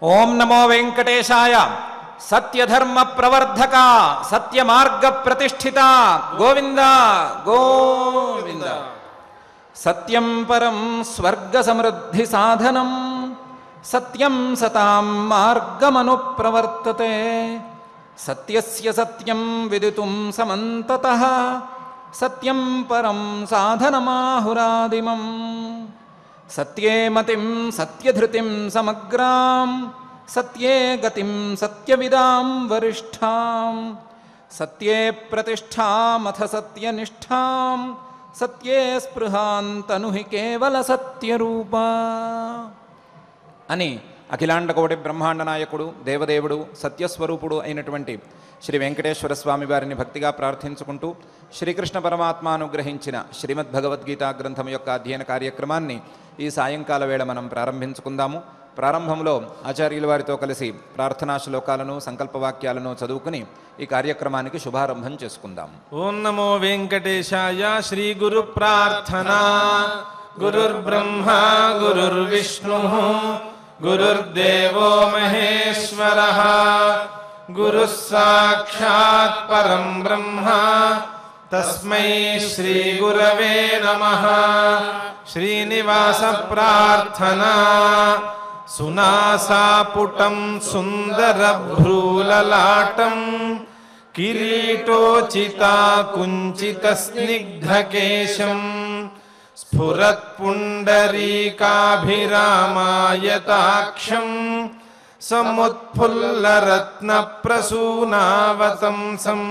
ఓం నమో వెంకటేశాయ. సత్యధర్మ ప్రవర్ధక సత్యమార్గ ప్రతిష్ఠిత గోవింద గోవింద. సత్యం పరం స్వర్గ సమృద్ధి సాధనం సత్యం సతాం మార్గమను ప్రవర్తతే. సత్యస్య సత్యం విదితుం సమంతతః సత్యం పరం సాధనమాహురాదిమం. సత్యే మతిం సత్యధృతిం సమగ్రాం సత్యే గతిం సత్యవిదాం వరిష్ఠాం. సత్యే ప్రతిష్ఠామథ సత్యనిష్ఠాం సత్యే స్పృహాంతనుహి కేవల సత్యరూపా అని అఖిలాండకోటి బ్రహ్మాండ నాయకుడు దేవదేవుడు సత్యస్వరూపుడు అయినటువంటి శ్రీ వెంకటేశ్వర స్వామి వారిని భక్తిగా ప్రార్థించుకుంటూ శ్రీకృష్ణ పరమాత్మ అనుగ్రహించిన శ్రీమద్భగవద్గీతా గ్రంథం యొక్క అధ్యయన కార్యక్రమాన్ని ఈ సాయంకాల వేళ మనం ప్రారంభించుకుందాము. ప్రారంభంలో ఆచార్యుల వారితో కలిసి ప్రార్థనా శ్లోకాలను సంకల్పవాక్యాలను చదువుకుని ఈ కార్యక్రమానికి శుభారంభం చేసుకుందాం. ఓం నమో వెంకటేశాయ. శ్రీ గురు ప్రార్థనా. గురుర్బ్రహ్మ గురుర్విష్ణు గురుర్దేవో మహేశ్వరః. గురుః సాక్షాత్ పరం బ్రహ్మ తస్మై శ్రీ గురవే నమః. శ్రీనివాస ప్రార్థనా. సునాసాపుటం సుందరభ్రూలలాటం కిరీటోచితా కుంచిత స్నిగ్ధకేశం స్ఫురత్పుండరీకాభిరామాయతాక్షం సముత్ఫుల్లరత్నప్రసూనావతంసం.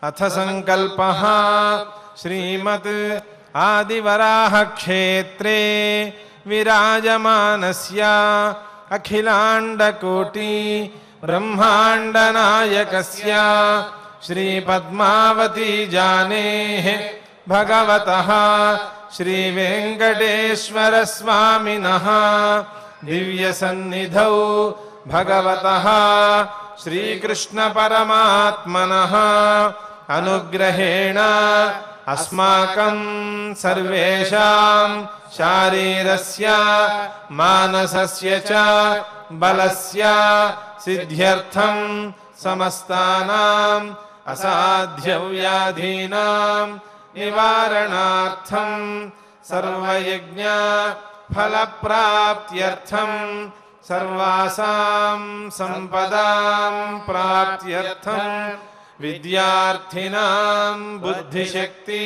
అథ సంకల్పః. శ్రీమద్ ఆదివరాహక్షేత్రే విరాజమానస్య అఖిలాండకోటి బ్రహ్మాండనాయకస్య శ్రీపద్మావతీ జానేః భగవతః శ్రీవేంకటేశ్వర స్వామినః దివ్యసన్నిధౌ భగవతః శ్రీకృష్ణ పరమాత్మనః అనుగ్రహేణ అస్మాకం సర్వేషాం శారీరస్య మానసస్య చ బలస్య సిద్ధ్యర్థం సమస్తానాం అసాధ్యవ్యాధీనాం నివారణార్థం సర్వయజ్ఞ ఫలప్రాప్త్యర్థం సర్వాసాం సంపదాం ప్రాప్త్యర్థం విద్యార్థినాం బుద్ధిశక్తి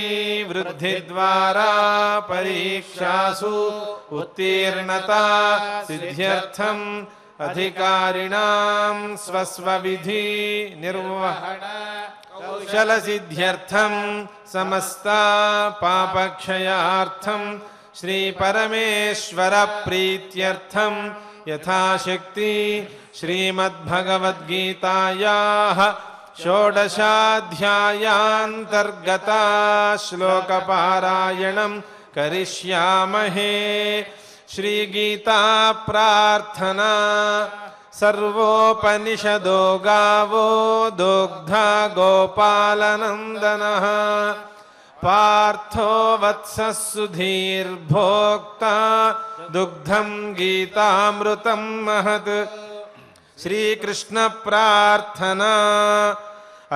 వృద్ధి ద్వారా పరీక్షాసు ఉత్తీర్ణతా సిద్ధ్యర్థం అధికారిణాం స్వస్వవిధి నిర్వహణ కౌశల సిద్ధ్యర్థం సమస్త పాపక్షయార్థం శ్రీ పరమేశ్వర ప్రీత్యర్థం యథాశక్తి శ్రీమద్భగవద్గీతాయాః షోడశాధ్యాయాంతర్గత శ్లోకపారాయణం కరిష్యామహే. శ్రీగీతా ప్రార్థనా. సర్వోపనిషదో గావో దోగ్ధా గోపాలనందనః పార్థో వత్సః సుధీర్భోక్తా దుగ్ధం గీతామృతం మహత్. శ్రీకృష్ణ ప్రార్థనా.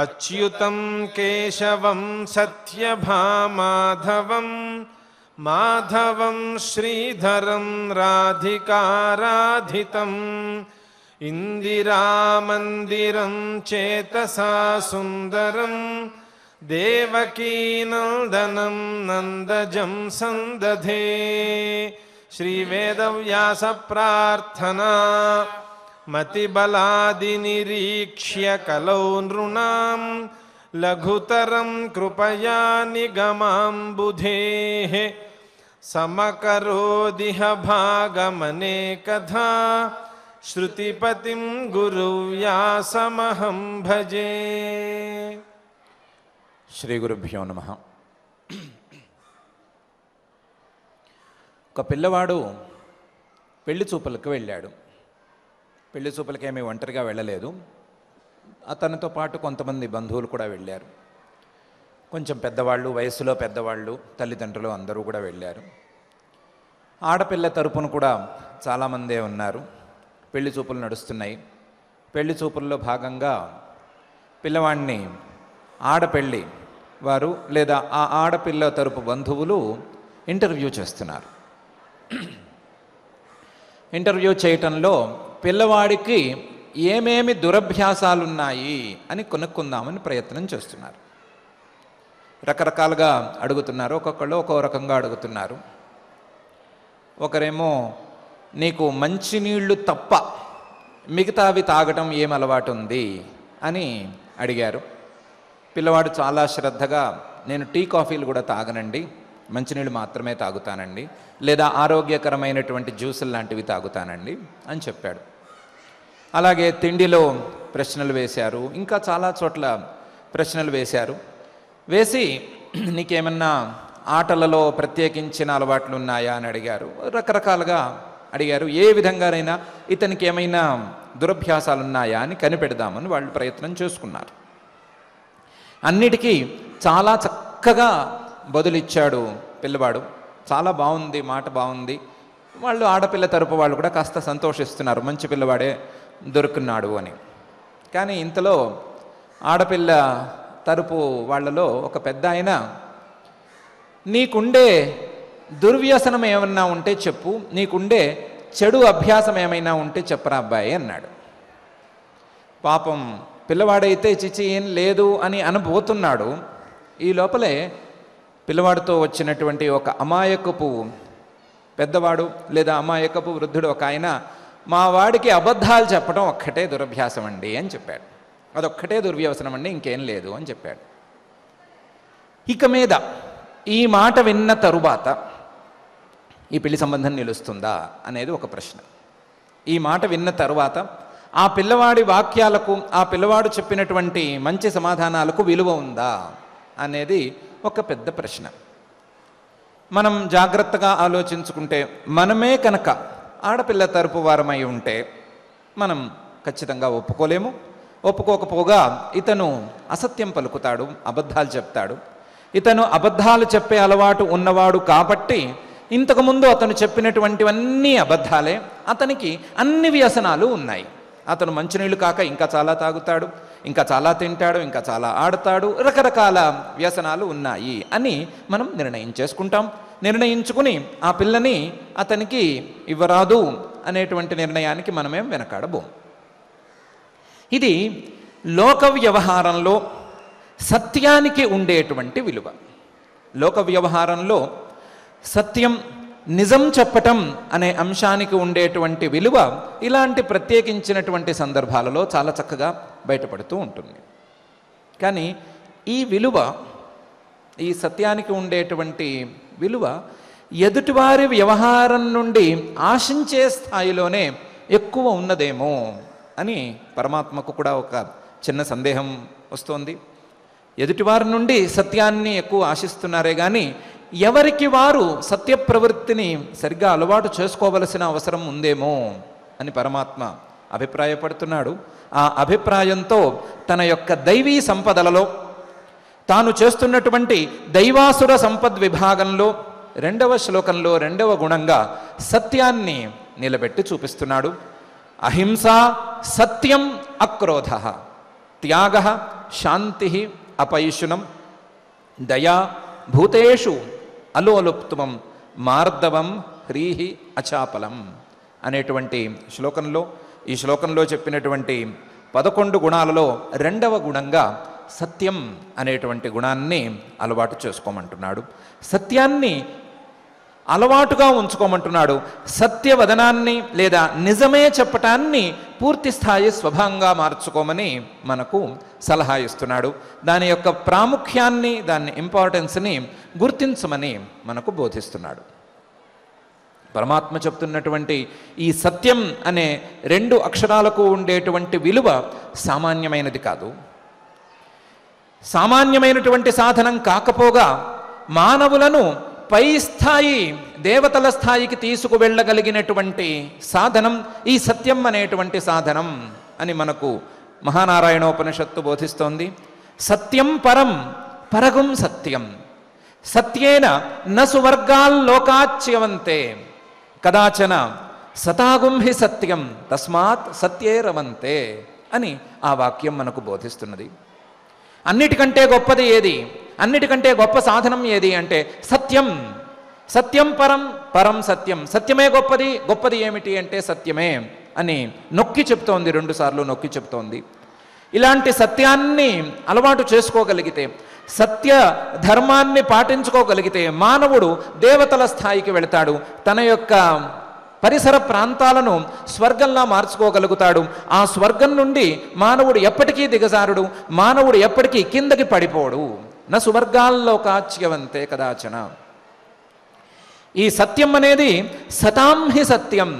అచ్యుతం కేశవం సత్యభామాధవం మాధవం శ్రీధరం రాధికారాధితం ఇందిరామందిరం చేతసా సుందరం దేవకీనందనం నందజం సందధే. శ్రీవేదవ్యాస ప్రార్థనా. మతిబలాదినిరీక్ష్య కలౌ నృణాం లఘుతరం కృపయా నిగమాంబుధేః సమకరోదిహ భాగమనేకధా శృతిపతిం గురువ్యాసమహం భజే. శ్రీ గురుభ్యో నమః. ఒక పిల్లవాడు పెళ్లి చూపులకు వెళ్ళాడు. పెళ్లి చూపులకేమీ ఒంటరిగా వెళ్ళలేదు. అతనితో పాటు కొంతమంది బంధువులు కూడా వెళ్ళారు. కొంచెం పెద్దవాళ్ళు, వయసులో పెద్దవాళ్ళు, తల్లిదండ్రులు అందరూ కూడా వెళ్ళారు. ఆడపిల్ల తరపున కూడా చాలామందే ఉన్నారు. పెళ్లి చూపులు నడుస్తున్నాయి. పెళ్లి చూపుల్లో భాగంగా పిల్లవాడిని ఆడపెళ్ళి వారు లేదా ఆ ఆడపిల్ల తరపు బంధువులు ఇంటర్వ్యూ చేస్తున్నారు. ఇంటర్వ్యూ చేయటంలో పిల్లవాడికి ఏమేమి దురభ్యాసాలున్నాయి అని కొనుక్కుందామని ప్రయత్నం చేస్తున్నారు. రకరకాలుగా అడుగుతున్నారు, ఒక్కొక్కళ్ళు ఒక్కో రకంగా అడుగుతున్నారు. ఒకరేమో నీకు మంచినీళ్ళు తప్ప మిగతావి తాగటం ఏం అలవాటు ఉంది అని అడిగారు. పిల్లవాడు చాలా శ్రద్ధగా నేను టీ కాఫీలు కూడా తాగనండి, మంచినీళ్ళు మాత్రమే తాగుతానండి, లేదా ఆరోగ్యకరమైనటువంటి జ్యూసులు లాంటివి తాగుతానండి అని చెప్పాడు. అలాగే తిండిలో ప్రశ్నలు వేశారు, ఇంకా చాలా చోట్ల ప్రశ్నలు వేశారు. వేసి నీకేమన్నా ఆటలలో ప్రత్యేకించిన అలవాట్లు ఉన్నాయా అని అడిగారు. రకరకాలుగా అడిగారు. ఏ విధంగానైనా ఇతనికి ఏమైనా దురభ్యాసాలు ఉన్నాయా అని కనిపెడదామని వాళ్ళు ప్రయత్నం చేసుకున్నారు. అన్నిటికీ చాలా చక్కగా బదులిచ్చాడు పిల్లవాడు. చాలా బాగుంది, మాట బాగుంది. వాళ్ళు ఆడపిల్ల తరపు వాళ్ళు కూడా కాస్త సంతోషిస్తున్నారు, మంచి పిల్లవాడే దొరుకున్నాడు అని. కానీ ఇంతలో ఆడపిల్ల తరపు వాళ్ళలో ఒక పెద్ద ఆయన, నీకుండే దుర్వ్యసనం ఏమన్నా ఉంటే చెప్పు, నీకుండే చెడు అభ్యాసం ఏమైనా ఉంటే చెప్పరా అబ్బాయి అన్నాడు. పాపం పిల్లవాడైతే చిచి ఏం లేదు అని అనబోతున్నాడు. ఈ లోపలే పిల్లవాడితో వచ్చినటువంటి ఒక అమాయకపు పెద్దవాడు లేదా అమాయకపు వృద్ధుడు ఒక ఆయన, మా వాడికి అబద్ధాలు చెప్పడం ఒక్కటే దురభ్యాసం అండి అని చెప్పాడు. అదొక్కటే దుర్వ్యసనం అండి, ఇంకేం లేదు అని చెప్పాడు. ఇక మీద ఈ మాట విన్న తరువాత ఈ పెళ్లి సంబంధం నిలుస్తుందా అనేది ఒక ప్రశ్న. ఈ మాట విన్న తరువాత ఆ పిల్లవాడి వాక్యాలకు, ఆ పిల్లవాడు చెప్పినటువంటి మంచి సమాధానాలకు విలువ ఉందా అనేది ఒక పెద్ద ప్రశ్న. మనం జాగ్రత్తగా ఆలోచించుకుంటే, మనమే కనుక ఆడపిల్ల తరపు వారమై ఉంటే మనం ఖచ్చితంగా ఒప్పుకోలేము. ఒప్పుకోకపోగా ఇతను అసత్యం పలుకుతాడు, అబద్ధాలు చెప్తాడు. ఇతను అబద్ధాలు చెప్పే అలవాటు ఉన్నవాడు కాబట్టి ఇంతకుముందు అతను చెప్పినటువంటివన్నీ అబద్ధాలే. అతనికి అన్ని వ్యసనాలు ఉన్నాయి. అతను మంచినీళ్ళు కాక ఇంకా చాలా తాగుతాడు, ఇంకా చాలా తింటాడు, ఇంకా చాలా ఆడతాడు, రకరకాల వ్యసనాలు ఉన్నాయి అని మనం నిర్ణయం చేసుకుంటాం. నిర్ణయించుకుని ఆ పిల్లని అతనికి ఇవ్వరాదు అనేటువంటి నిర్ణయానికి మనమేం వెనకాడబోం. ఇది లోక వ్యవహారంలో సత్యానికి ఉండేటువంటి విలువ. లోక వ్యవహారంలో సత్యం, నిజం చెప్పటం అనే అంశానికి ఉండేటువంటి విలువ ఇలాంటి ప్రత్యేకించినటువంటి సందర్భాలలో చాలా చక్కగా బయటపడుతూ ఉంటుంది. కానీ ఈ విలువ, ఈ సత్యానికి ఉండేటువంటి విలువ ఎదుటివారి వ్యవహారం నుండి ఆశించే స్థాయిలోనే ఎక్కువ ఉన్నదేమో అని పరమాత్మకు కూడా ఒక చిన్న సందేహం వస్తోంది. ఎదుటివారి నుండి సత్యాన్ని ఎక్కువ ఆశిస్తున్నారే కానీ ఎవరికి వారు సత్య ప్రవృత్తిని సరిగ్గా అలవాటు చేసుకోవలసిన అవసరం ఉందేమో అని పరమాత్మ అభిప్రాయపడుతున్నాడు. ఆ అభిప్రాయంతో తన యొక్క దైవీ సంపదలలో తాను చేస్తున్నటువంటి దైవాసుర సంపద్ విభాగంలో 2వ శ్లోకంలో 2వ గుణంగా సత్యాన్ని నిలబెట్టి చూపిస్తున్నాడు. అహింస సత్యం అక్రోధ, త్యాగ శాంతి అపైశునం, దయా భూతేషు అలోలుప్తుమం, మార్దవం హ్రీహి అచాపలం అనేటువంటి శ్లోకంలో, ఈ శ్లోకంలో చెప్పినటువంటి 11 గుణాలలో 2వ గుణంగా సత్యం అనేటువంటి గుణాన్ని అలవాటు చేసుకోమంటున్నాడు. సత్యాన్ని అలవాటుగా ఉంచుకోమంటున్నాడు. సత్యవదనాన్ని లేదా నిజమే చెప్పటాన్ని పూర్తి స్థాయి స్వభావంగా మార్చుకోమని మనకు సలహా ఇస్తున్నాడు. దాని యొక్క ప్రాముఖ్యాన్ని, దాని ఇంపార్టెన్స్ని గుర్తించమని మనకు బోధిస్తున్నాడు. పరమాత్మ చెప్తున్నటువంటి ఈ సత్యం అనే 2 అక్షరాలకు ఉండేటువంటి విలువ సామాన్యమైనది కాదు. సామాన్యమైనటువంటి సాధనం కాకపోగా మానవులను పై స్థాయి, దేవతల స్థాయికి తీసుకువెళ్ళగలిగినటువంటి సాధనం ఈ సత్యం అనేటువంటి సాధనం అని మనకు మహానారాయణోపనిషత్తు బోధిస్తోంది. సత్యం పరం పరగం సత్యం, సత్యేన న సువర్గాల్లోకాచ్యవంతే, కదాచన సతాగుం హి సత్యం తస్మాత్ సత్యే రమంతే అని ఆ వాక్యం మనకు బోధిస్తున్నది. అన్నిటికంటే గొప్పది ఏది, అన్నిటికంటే గొప్ప సాధనం ఏది అంటే సత్యం. సత్యం పరం, పరం సత్యం. సత్యమే గొప్పది, గొప్పది ఏమిటి అంటే సత్యమే అని నొక్కి చెప్తోంది, 2 సార్లు నొక్కి చెప్తోంది. ఇలాంటి సత్యాన్ని అలవాటు చేసుకోగలిగితే, సత్య ధర్మాన్ని పాటించుకోగలిగితే మానవుడు దేవతల స్థాయికి వెళతాడు. తన యొక్క పరిసర ప్రాంతాలను స్వర్గంలా మార్చుకోగలుగుతాడు. ఆ స్వర్గం నుండి మానవుడు ఎప్పటికీ దిగజారుడు, మానవుడు ఎప్పటికీ కిందకి పడిపోడు. నా సువర్గాల్లో కాచ్యవంతే కదాచన. ఈ సత్యం అనేది సతాం హి సత్యం.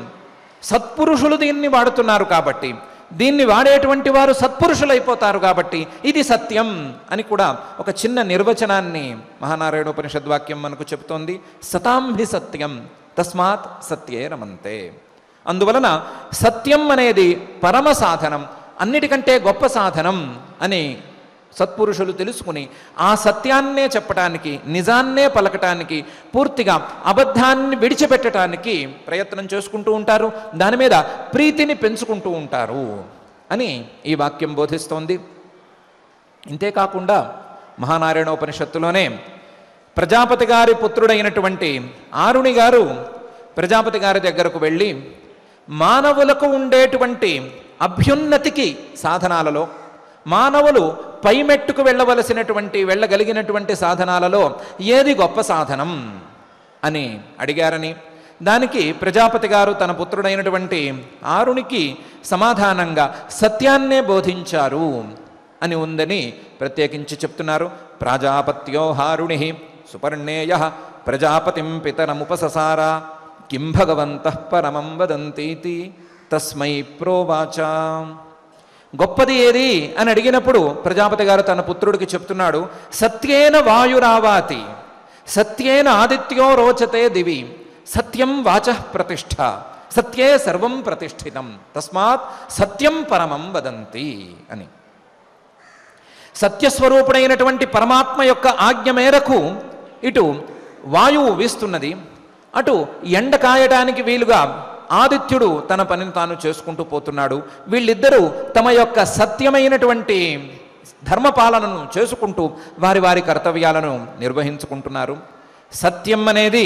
సత్పురుషులు దీన్ని వాడుతున్నారు కాబట్టి, దీన్ని వాడేటువంటి వారు సత్పురుషులైపోతారు కాబట్టి ఇది సత్యం అని కూడా ఒక చిన్న నిర్వచనాన్ని మహానారాయణోపనిషద్వాక్యం మనకు చెబుతోంది. సతాం హి సత్యం తస్మాత్ సత్యే రమంతే. అందువలన సత్యం అనేది పరమ సాధనం, అన్నిటికంటే గొప్ప సాధనం అని సత్పురుషులు తెలుసుకుని ఆ సత్యాన్నే చెప్పటానికి, నిజాన్నే పలకటానికి, పూర్తిగా అబద్ధాన్ని విడిచిపెట్టడానికి ప్రయత్నం చేసుకుంటూ ఉంటారు. దాని మీద ప్రీతిని పెంచుకుంటూ ఉంటారు అని ఈ వాక్యం బోధిస్తోంది. ఇంతేకాకుండా మహానారాయణోపనిషత్తులోనే ప్రజాపతి గారి పుత్రుడైనటువంటి ఆరుణి గారు ప్రజాపతి గారి దగ్గరకు వెళ్ళి మానవులకు ఉండేటువంటి అభ్యున్నతికి సాధనాలలో, మానవులు పైమెట్టుకు వెళ్ళగలిగినటువంటి సాధనాలలో ఏది గొప్ప సాధనం అని అడిగారని, దానికి ప్రజాపతి గారు తన పుత్రుడైనటువంటి ఆరునికి సమాధానంగా సత్యాన్నే బోధించారు అని ఉందని ప్రత్యేకించి చెప్తున్నారు. ప్రాజాపత్యో హారుణి సుపర్ణేయ ప్రజాపతిం పితరముపససార కిం భగవంతః పరమం వదంతీతి తస్మై ప్రోవాచ. గొప్పది ఏది అని అడిగినప్పుడు ప్రజాపతి గారు తన పుత్రుడికి చెప్తున్నాడు, సత్యేన వాయురావాతి సత్యేన ఆదిత్యో రోచతే దివి సత్యం వాచః ప్రతిష్ఠ సత్యే సర్వం ప్రతిష్ఠితం తస్మాత్ సత్యం పరమం వదంతి అని. సత్యస్వరూపుడైనటువంటి పరమాత్మ యొక్క ఆజ్ఞ మేరకు ఇటు వాయువు వీస్తున్నది, అటు ఎండ కాయడానికి వీలుగా ఆదిత్యుడు తన పనిని తాను చేసుకుంటూ పోతున్నాడు. వీళ్ళిద్దరూ తమ యొక్క సత్యమైనటువంటి ధర్మపాలనను చేసుకుంటూ వారి వారి కర్తవ్యాలను నిర్వహించుకుంటున్నారు. సత్యం అనేది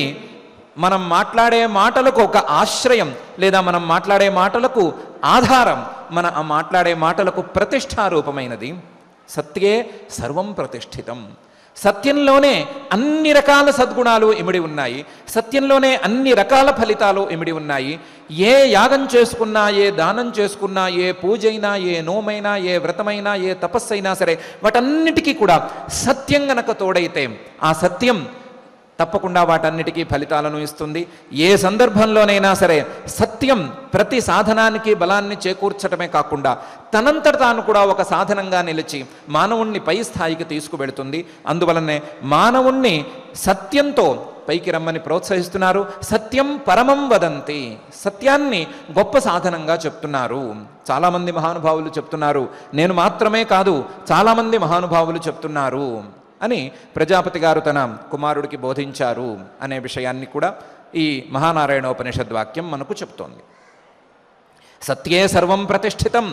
మనం మాట్లాడే మాటలకు ఒక ఆశ్రయం, లేదా మనం మాట్లాడే మాటలకు ఆధారం, మన ఆ మాట్లాడే మాటలకు ప్రతిష్టారూపమైనది. సత్యే సర్వం ప్రతిష్ఠితం. సత్యంలోనే అన్ని రకాల సద్గుణాలు ఇమిడి ఉన్నాయి, సత్యంలోనే అన్ని రకాల ఫలితాలు ఇమిడి ఉన్నాయి. ఏ యాగం చేసుకున్నా, ఏ దానం చేసుకున్నా, ఏ పూజైనా, ఏ నోమైనా, ఏ వ్రతమైనా, ఏ తపస్సైనా సరే వాటన్నిటికీ కూడా సత్యం గనక తోడైతే ఆ సత్యం తప్పకుండా వాటన్నిటికీ ఫలితాలను ఇస్తుంది. ఏ సందర్భంలోనైనా సరే సత్యం ప్రతి సాధనానికి బలాన్ని చేకూర్చటమే కాకుండా తనంతట తాను కూడా ఒక సాధనంగా నిలిచి మానవుణ్ణి పై స్థాయికి తీసుకువెళుతుంది. అందువలనే మానవుణ్ణి సత్యంతో పైకి రమ్మని ప్రోత్సహిస్తున్నారు. సత్యం పరమం వదంతి, సత్యాన్ని గొప్ప సాధనంగా చెప్తున్నారు. చాలామంది మహానుభావులు చెప్తున్నారు, నేను మాత్రమే కాదు చాలామంది మహానుభావులు చెప్తున్నారు అని ప్రజాపతి గారు తన కుమారుడికి బోధించారు అనే విషయాన్ని కూడా ఈ మహానారాయణోపనిషద్వాక్యం మనకు చెప్తోంది. సత్యే సర్వం ప్రతిష్ఠితం,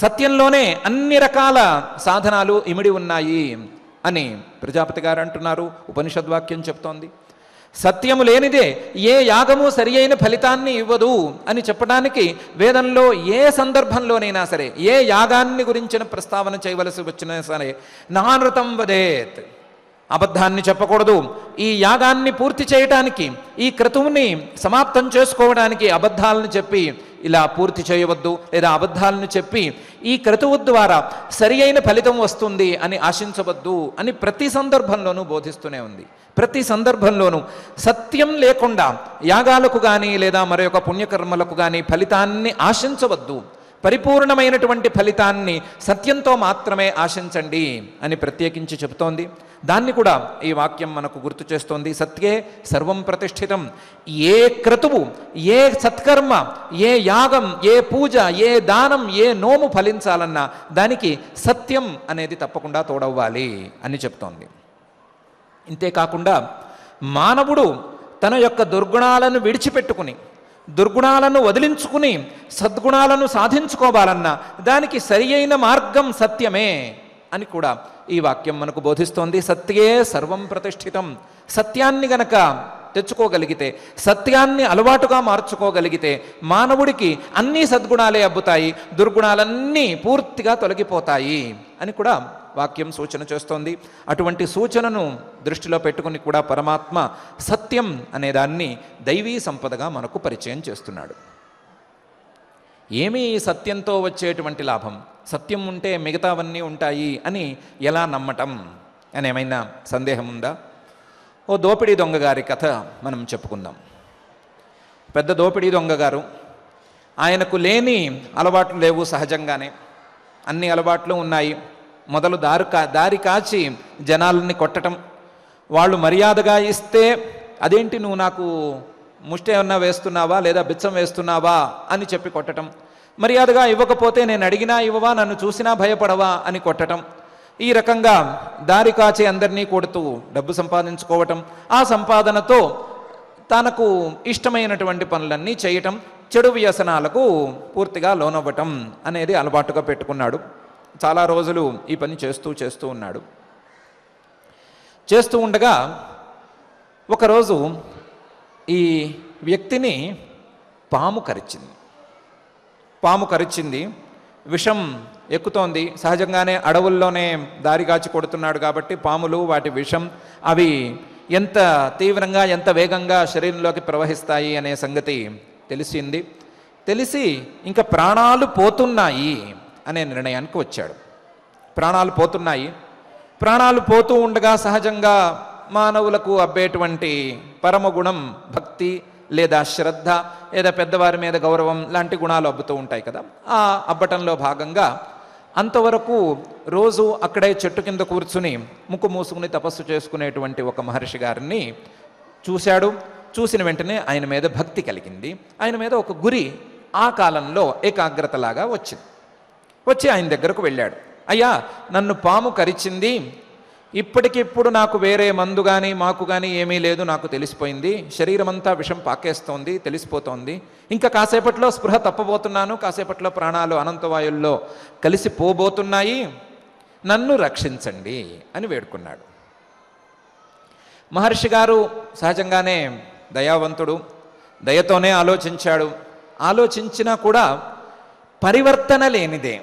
సత్యంలోనే అన్ని రకాల సాధనాలు ఇమిడి ఉన్నాయి అని ప్రజాపతి గారు అంటున్నారు. ఉపనిషద్వాక్యం చెప్తోంది. సత్యము లేనిదే ఏ యాగము సరి అయిన ఫలితాన్ని ఇవ్వదు అని చెప్పడానికి వేదంలో ఏ సందర్భంలోనైనా సరే, ఏ యాగాన్ని గురించిన ప్రస్తావన చేయవలసి వచ్చినా సరే నానృతం వదేత్, అబద్ధాన్ని చెప్పకూడదు. ఈ యాగాన్ని పూర్తి చేయటానికి, ఈ క్రతువుని సమాప్తం చేసుకోవడానికి అబద్ధాలను చెప్పి ఇలా పూర్తి చేయవద్దు, లేదా అబద్ధాలను చెప్పి ఈ క్రతువు ద్వారా సరి అయిన ఫలితం వస్తుంది అని ఆశించవద్దు అని ప్రతి సందర్భంలోనూ బోధిస్తూనే ఉంది. ప్రతి సందర్భంలోనూ సత్యం లేకుండా యాగాలకు కానీ లేదా మరొక పుణ్యకర్మలకు కానీ ఫలితాన్ని ఆశించవద్దు. పరిపూర్ణమైనటువంటి ఫలితాన్ని సత్యంతో మాత్రమే ఆశించండి అని ప్రత్యేకించి చెబుతోంది. దాన్ని కూడా ఈ వాక్యం మనకు గుర్తు చేస్తోంది. సత్యే సర్వం ప్రతిష్ఠితం. ఏ క్రతువు, ఏ సత్కర్మ, ఏ యాగం, ఏ పూజ, ఏ దానం, ఏ నోము ఫలించాలన్నా దానికి సత్యం అనేది తప్పకుండా తోడవ్వాలి అని చెప్తోంది. ఇంతేకాకుండా మానవుడు తన యొక్క దుర్గుణాలను విడిచిపెట్టుకుని దుర్గుణాలను వదిలించుకుని సద్గుణాలను సాధించుకోవాలన్నా దానికి సరి అయిన మార్గం సత్యమే అని కూడా ఈ వాక్యం మనకు బోధిస్తోంది. సత్యే సర్వం ప్రతిష్ఠితం. సత్యాన్ని గనక తెచ్చుకోగలిగితే, సత్యాన్ని అలవాటుగా మార్చుకోగలిగితే మానవుడికి అన్ని సద్గుణాలే అబ్బుతాయి, దుర్గుణాలన్నీ పూర్తిగా తొలగిపోతాయి అని కూడా వాక్యం సూచన చేస్తోంది. అటువంటి సూచనను దృష్టిలో పెట్టుకుని కూడా పరమాత్మ సత్యం అనేదాన్ని దైవీ సంపదగా మనకు పరిచయం చేస్తున్నాడు. ఏమీ సత్యంతో వచ్చేటువంటి లాభం? సత్యం ఉంటే మిగతావన్నీ ఉంటాయి అని ఎలా నమ్మటం అని ఏమైనా సందేహం ఉందా? ఓ దోపిడీ దొంగ గారి కథ మనం చెప్పుకుందాం. పెద్ద దోపిడీ దొంగ గారు, ఆయనకు లేని అలవాట్లు లేవు, సహజంగానే అన్ని అలవాట్లు ఉన్నాయి. మొదలు దారి కాచి జనాలని కొట్టడం, వాళ్ళు మర్యాదగా ఇస్తే అదేంటి నువ్వు నాకు ముష్టి ఏమన్నా వేస్తున్నావా లేదా బిచ్చం వేస్తున్నావా అని చెప్పి కొట్టడం, మర్యాదగా ఇవ్వకపోతే నేను అడిగినా ఇవ్వవా, నన్ను చూసినా భయపడవా అని కొట్టడం, ఈ రకంగా దారి కాచి అందరినీ కొడుతూ డబ్బు సంపాదించుకోవటం, ఆ సంపాదనతో తనకు ఇష్టమైనటువంటి పనులన్నీ చేయటం, చెడు వ్యసనాలకు పూర్తిగా లోనవ్వటం అనేది అలవాటుగా పెట్టుకున్నాడు. చాలా రోజులు ఈ పని చేస్తూ ఉన్నాడు. చేస్తూ ఉండగా ఒకరోజు ఈ వ్యక్తిని పాము కరిచింది. విషం ఎక్కుతోంది. సహజంగానే అడవుల్లోనే దారి కాచి కొడుతున్నాడు కాబట్టి పాములు, వాటి విషం అవి ఎంత తీవ్రంగా ఎంత వేగంగా శరీరంలోకి ప్రవహిస్తాయి అనే సంగతి తెలిసి ఇంకా ప్రాణాలు పోతున్నాయి అనే నిర్ణయానికి వచ్చాడు. ప్రాణాలు పోతూ ఉండగా సహజంగా మానవులకు అబ్బేటువంటి పరమగుణం భక్తి లేదా శ్రద్ధ లేదా పెద్దవారి మీద గౌరవం లాంటి గుణాలు అబ్బుతూ ఉంటాయి కదా. ఆ అబ్బటంలో భాగంగా అంతవరకు రోజు అక్కడే చెట్టు కింద కూర్చుని ముక్కు మూసుకుని తపస్సు చేసుకునేటువంటి ఒక మహర్షి గారిని చూశాడు. చూసిన వెంటనే ఆయన మీద భక్తి కలిగింది. ఆయన మీద ఒక గురి ఆ కాలంలో ఏకాగ్రతలాగా వచ్చి ఆయన దగ్గరకు వెళ్ళాడు. అయ్యా, నన్ను పాము కరిచింది, ఇప్పటికిప్పుడు నాకు వేరే మందు కానీ మాకు కానీ ఏమీ లేదు, నాకు తెలిసిపోయింది, శరీరం అంతా విషం పాకేస్తోంది, తెలిసిపోతోంది, ఇంకా కాసేపట్లో స్పృహ తప్పబోతున్నాను, కాసేపట్లో ప్రాణాలు అనంతవాయుల్లో కలిసిపోబోతున్నాయి, నన్ను రక్షించండి అని వేడుకున్నాడు. మహర్షి గారు సహజంగానే దయావంతుడు, దయతోనే ఆలోచించినా కూడా పరివర్తన లేనిదే,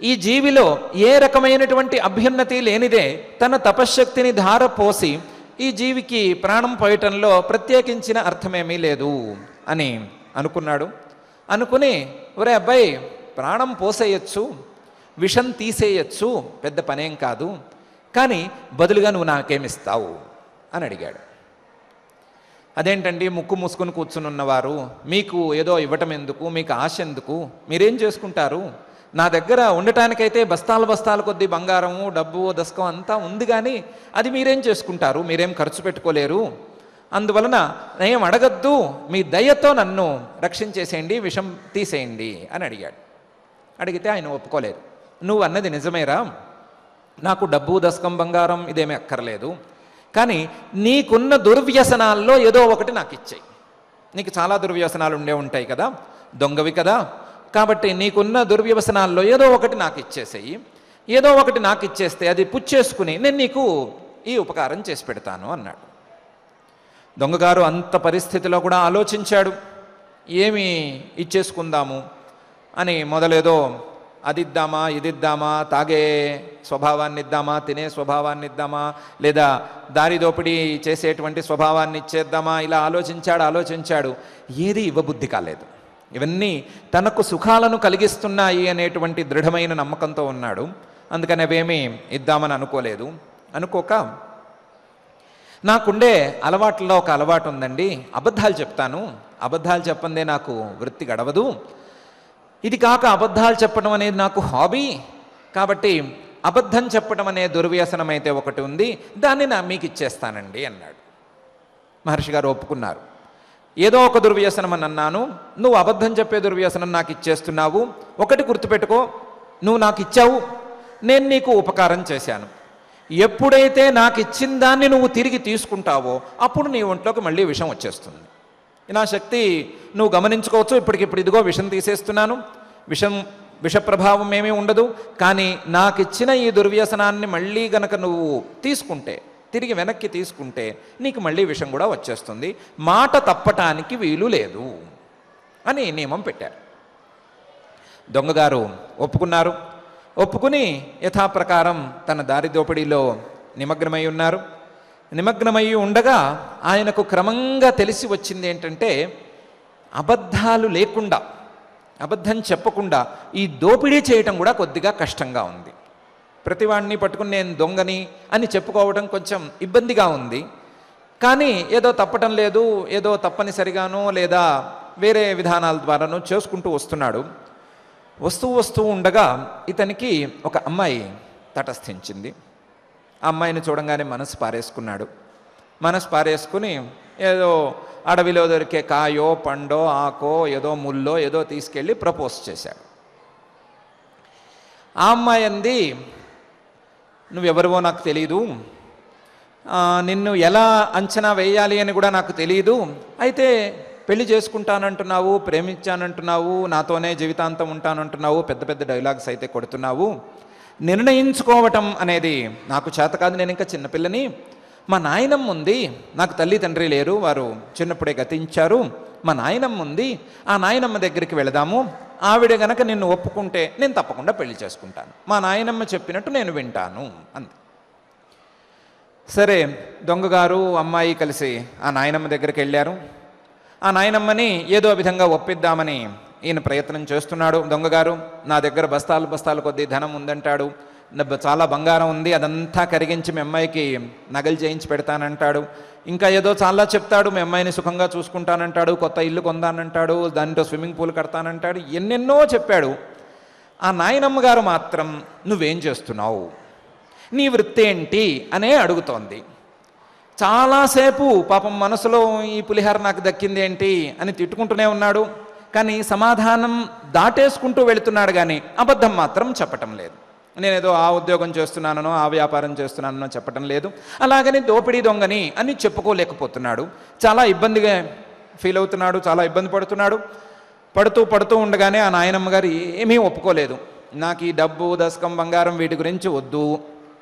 ఈ జీవిలో ఏ రకమైనటువంటి అభ్యున్నతి లేనిదే తన తపశ్శక్తిని ధారపోసి ఈ జీవికి ప్రాణం పోయటంలో ప్రత్యేకించిన అర్థమేమీ లేదు అని అనుకుని ఒరే అబ్బాయి, ప్రాణం పోసేయచ్చు, విషం తీసేయచ్చు, పెద్ద పనేం కాదు, కానీ బదులుగా నువ్వు నాకేమిస్తావు అని అడిగాడు. అదేంటండి, ముక్కు మూసుకొని కూర్చుని ఉన్నవారు మీకు ఏదో ఇవ్వటం ఎందుకు, మీకు ఆశ ఎందుకు, మీరేం చేసుకుంటారు, నా దగ్గర ఉండటానికైతే బస్తాల కొద్దీ బంగారము డబ్బు దశకం అంతా ఉంది, కానీ అది మీరేం చేసుకుంటారు, మీరేం ఖర్చు పెట్టుకోలేరు, అందువలన నేనేం అడగద్దు, మీ దయతో నన్ను రక్షించేసేయండి, విషం తీసేయండి అని అడిగితే ఆయన ఒప్పుకోలేదు. నువ్వు అన్నది నిజమేరా, నాకు డబ్బు దశకం బంగారం ఇదేమీ అక్కర్లేదు, కానీ నీకున్న దుర్వ్యసనాల్లో ఏదో ఒకటి నాకు ఇచ్చేయి. నీకు చాలా దుర్వ్యసనాలు ఉంటాయి కదా, దొంగవి కదా, కాబట్టి నీకున్న దుర్వ్యసనాల్లో ఏదో ఒకటి నాకు ఇచ్చేసేయి, ఏదో ఒకటి నాకు ఇచ్చేస్తే అది పుచ్చేసుకుని నేను నీకు ఈ ఉపకారం చేసి పెడతాను అన్నాడు. దొంగగారు అంత పరిస్థితిలో కూడా ఆలోచించాడు, ఏమి ఇచ్చేసుకుందాము అని. మొదలేదో అదిద్దామా ఇదిద్దామా, తాగే స్వభావాన్ని ఇద్దామా, తినే స్వభావాన్ని ఇద్దామా, లేదా దారి దోపిడీ చేసేటువంటి స్వభావాన్ని ఇచ్చేద్దామా, ఇలా ఆలోచించాడు. ఏది ఇవ్వబుద్ధి కాలేదు. ఇవన్నీ తనకు సుఖాలను కలిగిస్తున్నాయి అనేటువంటి దృఢమైన నమ్మకంతో ఉన్నాడు. అందుకని అవేమీ ఇద్దామని అనుకోక నాకుండే అలవాట్లలో ఒక అలవాటు ఉందండి, అబద్ధాలు చెప్తాను, అబద్ధాలు చెప్పందే నాకు వృత్తి గడవదు, ఇది కాక అబద్ధాలు చెప్పడం అనేది నాకు హాబీ, కాబట్టి అబద్ధం చెప్పడం అనే దుర్వ్యసనం అయితే ఒకటి ఉంది, దాన్ని మీకు ఇచ్చేస్తానండి అన్నాడు. మహర్షి గారు ఒప్పుకున్నారు. ఏదో ఒక దుర్వ్యసనం అని అన్నాను, నువ్వు అబద్ధం చెప్పే దుర్వ్యసనం నాకు ఇచ్చేస్తున్నావు, ఒకటి గుర్తుపెట్టుకో, నువ్వు నాకు ఇచ్చావు, నేను నీకు ఉపకారం చేశాను, ఎప్పుడైతే నాకు ఇచ్చిన దాన్ని నువ్వు తిరిగి తీసుకుంటావో అప్పుడు నీ ఒంట్లోకి మళ్ళీ విషం వచ్చేస్తుంది. నా శక్తి నువ్వు గమనించుకోవచ్చు. ఇప్పటికిప్పుడు ఇదిగో విషం తీసేస్తున్నాను, విషప్రభావం ఏమీ ఉండదు. కానీ నాకిచ్చిన ఈ దుర్వ్యసనాన్ని మళ్ళీ గనక నువ్వు తీసుకుంటే, తిరిగి వెనక్కి తీసుకుంటే నీకు మళ్ళీ విషం కూడా వచ్చేస్తుంది. మాట తప్పటానికి వీలు లేదు అని నియమం పెట్టారు. దొంగగారు ఒప్పుకున్నారు. ఒప్పుకుని యథాప్రకారం తన దారి దోపిడీలో నిమగ్నమై ఉన్నారు. నిమగ్నమై ఉండగా ఆయనకు క్రమంగా తెలిసి వచ్చింది ఏంటంటే, అబద్ధాలు లేకుండా, అబద్ధం చెప్పకుండా ఈ దోపిడీ చేయటం కూడా కొద్దిగా కష్టంగా ఉంది. ప్రతివాడిని పట్టుకుని నేను దొంగని అని చెప్పుకోవడం కొంచెం ఇబ్బందిగా ఉంది. కానీ ఏదో తప్పటం లేదు, ఏదో తప్పనిసరిగానో లేదా వేరే విధానాల ద్వారానో చేసుకుంటూ వస్తున్నాడు. వస్తూ ఉండగా ఇతనికి ఒక అమ్మాయి తటస్థించింది. ఆ అమ్మాయిని చూడంగానే మనసు పారేసుకున్నాడు. మనసు పారేసుకుని ఏదో అడవిలో దొరికే కాయో పండో ఆకో ఏదో ముల్లో ఏదో తీసుకెళ్ళి ప్రపోజ్ చేశాడు. ఆ అమ్మాయి అంది, నువ్వెవరివో నాకు తెలీదు, నిన్ను ఎలా అంచనా వేయాలి అని కూడా నాకు తెలియదు. అయితే పెళ్లి చేసుకుంటానంటున్నావు, ప్రేమించానంటున్నావు, నాతోనే జీవితాంతం ఉంటానంటున్నావు, పెద్ద పెద్ద డైలాగ్స్ అయితే కొడుతున్నావు. నిర్ణయించుకోవటం అనేది నాకు చేత కాదు, నేను ఇంకా చిన్నపిల్లని. మా నాయనమ్మ ఉంది, నాకు తల్లి తండ్రి లేరు, వారు చిన్నప్పుడే గతించారు. మా నాయనమ్మ ఉంది, ఆ నాయనమ్మ దగ్గరికి వెళదాము. ఆవిడ గనక నిన్ను ఒప్పుకుంటే నేను తప్పకుండా పెళ్లి చేసుకుంటాను, మా నాయనమ్మ చెప్పినట్టు నేను వింటాను అంది. సరే, దొంగగారు అమ్మాయి కలిసి ఆ నాయనమ్మ దగ్గరికి వెళ్ళారు. ఆ నాయనమ్మని ఏదో విధంగా ఒప్పిద్దామని ఈయన ప్రయత్నం చేస్తున్నాడు. దొంగగారు నా దగ్గర బస్తాలు కొద్దీ ధనం ఉందంటాడు, చాలా బంగారం ఉంది, అదంతా కరిగించి మీ అమ్మాయికి నగలు చేయించి పెడతానంటాడు. ఇంకా ఏదో చాలా చెప్తాడు, మీ అమ్మాయిని సుఖంగా చూసుకుంటానంటాడు, కొత్త ఇల్లు కొందానంటాడు, దాంట్లో స్విమ్మింగ్ పూల్ కడతానంటాడు, ఎన్నెన్నో చెప్పాడు. ఆ నాయనమ్మ గారు మాత్రం నువ్వేం చేస్తున్నావు, నీ వృత్తి ఏంటి అనే అడుగుతోంది. చాలాసేపు పాపం మనసులో ఈ పులిహార నాకు దక్కింది ఏంటి అని తిట్టుకుంటూనే ఉన్నాడు. కానీ సమాధానం దాటేసుకుంటూ వెళుతున్నాడు, కానీ అబద్ధం మాత్రం చెప్పటం లేదు. నేనేదో ఆ ఉద్యోగం చేస్తున్నానో ఆ వ్యాపారం చేస్తున్నానో చెప్పటం లేదు. అలాగని దోపిడీ దొంగని అని చెప్పుకోలేకపోతున్నాడు. చాలా ఇబ్బందిగా ఫీల్ అవుతున్నాడు, చాలా ఇబ్బంది పడుతున్నాడు. పడుతూ ఉండగానే ఆ నాయనమ్మ గారు ఏమీ ఒప్పుకోలేదు. నాకు ఈ డబ్బు దశకం బంగారం వీటి గురించి వద్దు,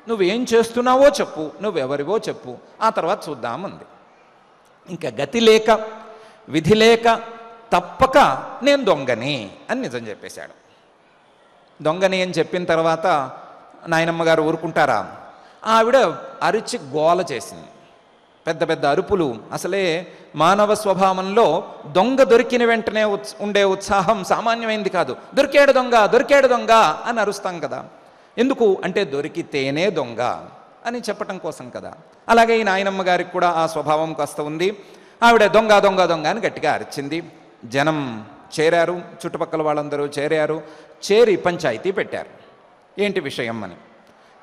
నువ్వేం చేస్తున్నావో చెప్పు, నువ్వెవరివో చెప్పు, ఆ తర్వాత చూద్దామంది. ఇంకా గతి లేక విధి లేక తప్పక నేను దొంగని అని నిజం చెప్పేశాడు. దొంగని అని చెప్పిన తర్వాత నాయనమ్మ గారు ఊరుకుంటారా? ఆవిడ అరిచి గోల చేసింది, పెద్ద పెద్ద అరుపులు. అసలే మానవ స్వభావంలో దొంగ దొరికిన వెంటనే ఉండే ఉత్సాహం సామాన్యమైంది కాదు. దొరికాడు దొంగ అని అరుస్తాం కదా. ఎందుకు అంటే దొరికితేనే దొంగ అని చెప్పటం కోసం కదా. అలాగే ఈ నాయనమ్మ గారికి కూడా ఆ స్వభావం కాస్త ఉంది. ఆవిడ దొంగ అని గట్టిగా అరిచింది. జనం చేరారు, చుట్టుపక్కల వాళ్ళందరూ చేరి పంచాయతీ పెట్టారు, ఏంటి విషయం అని.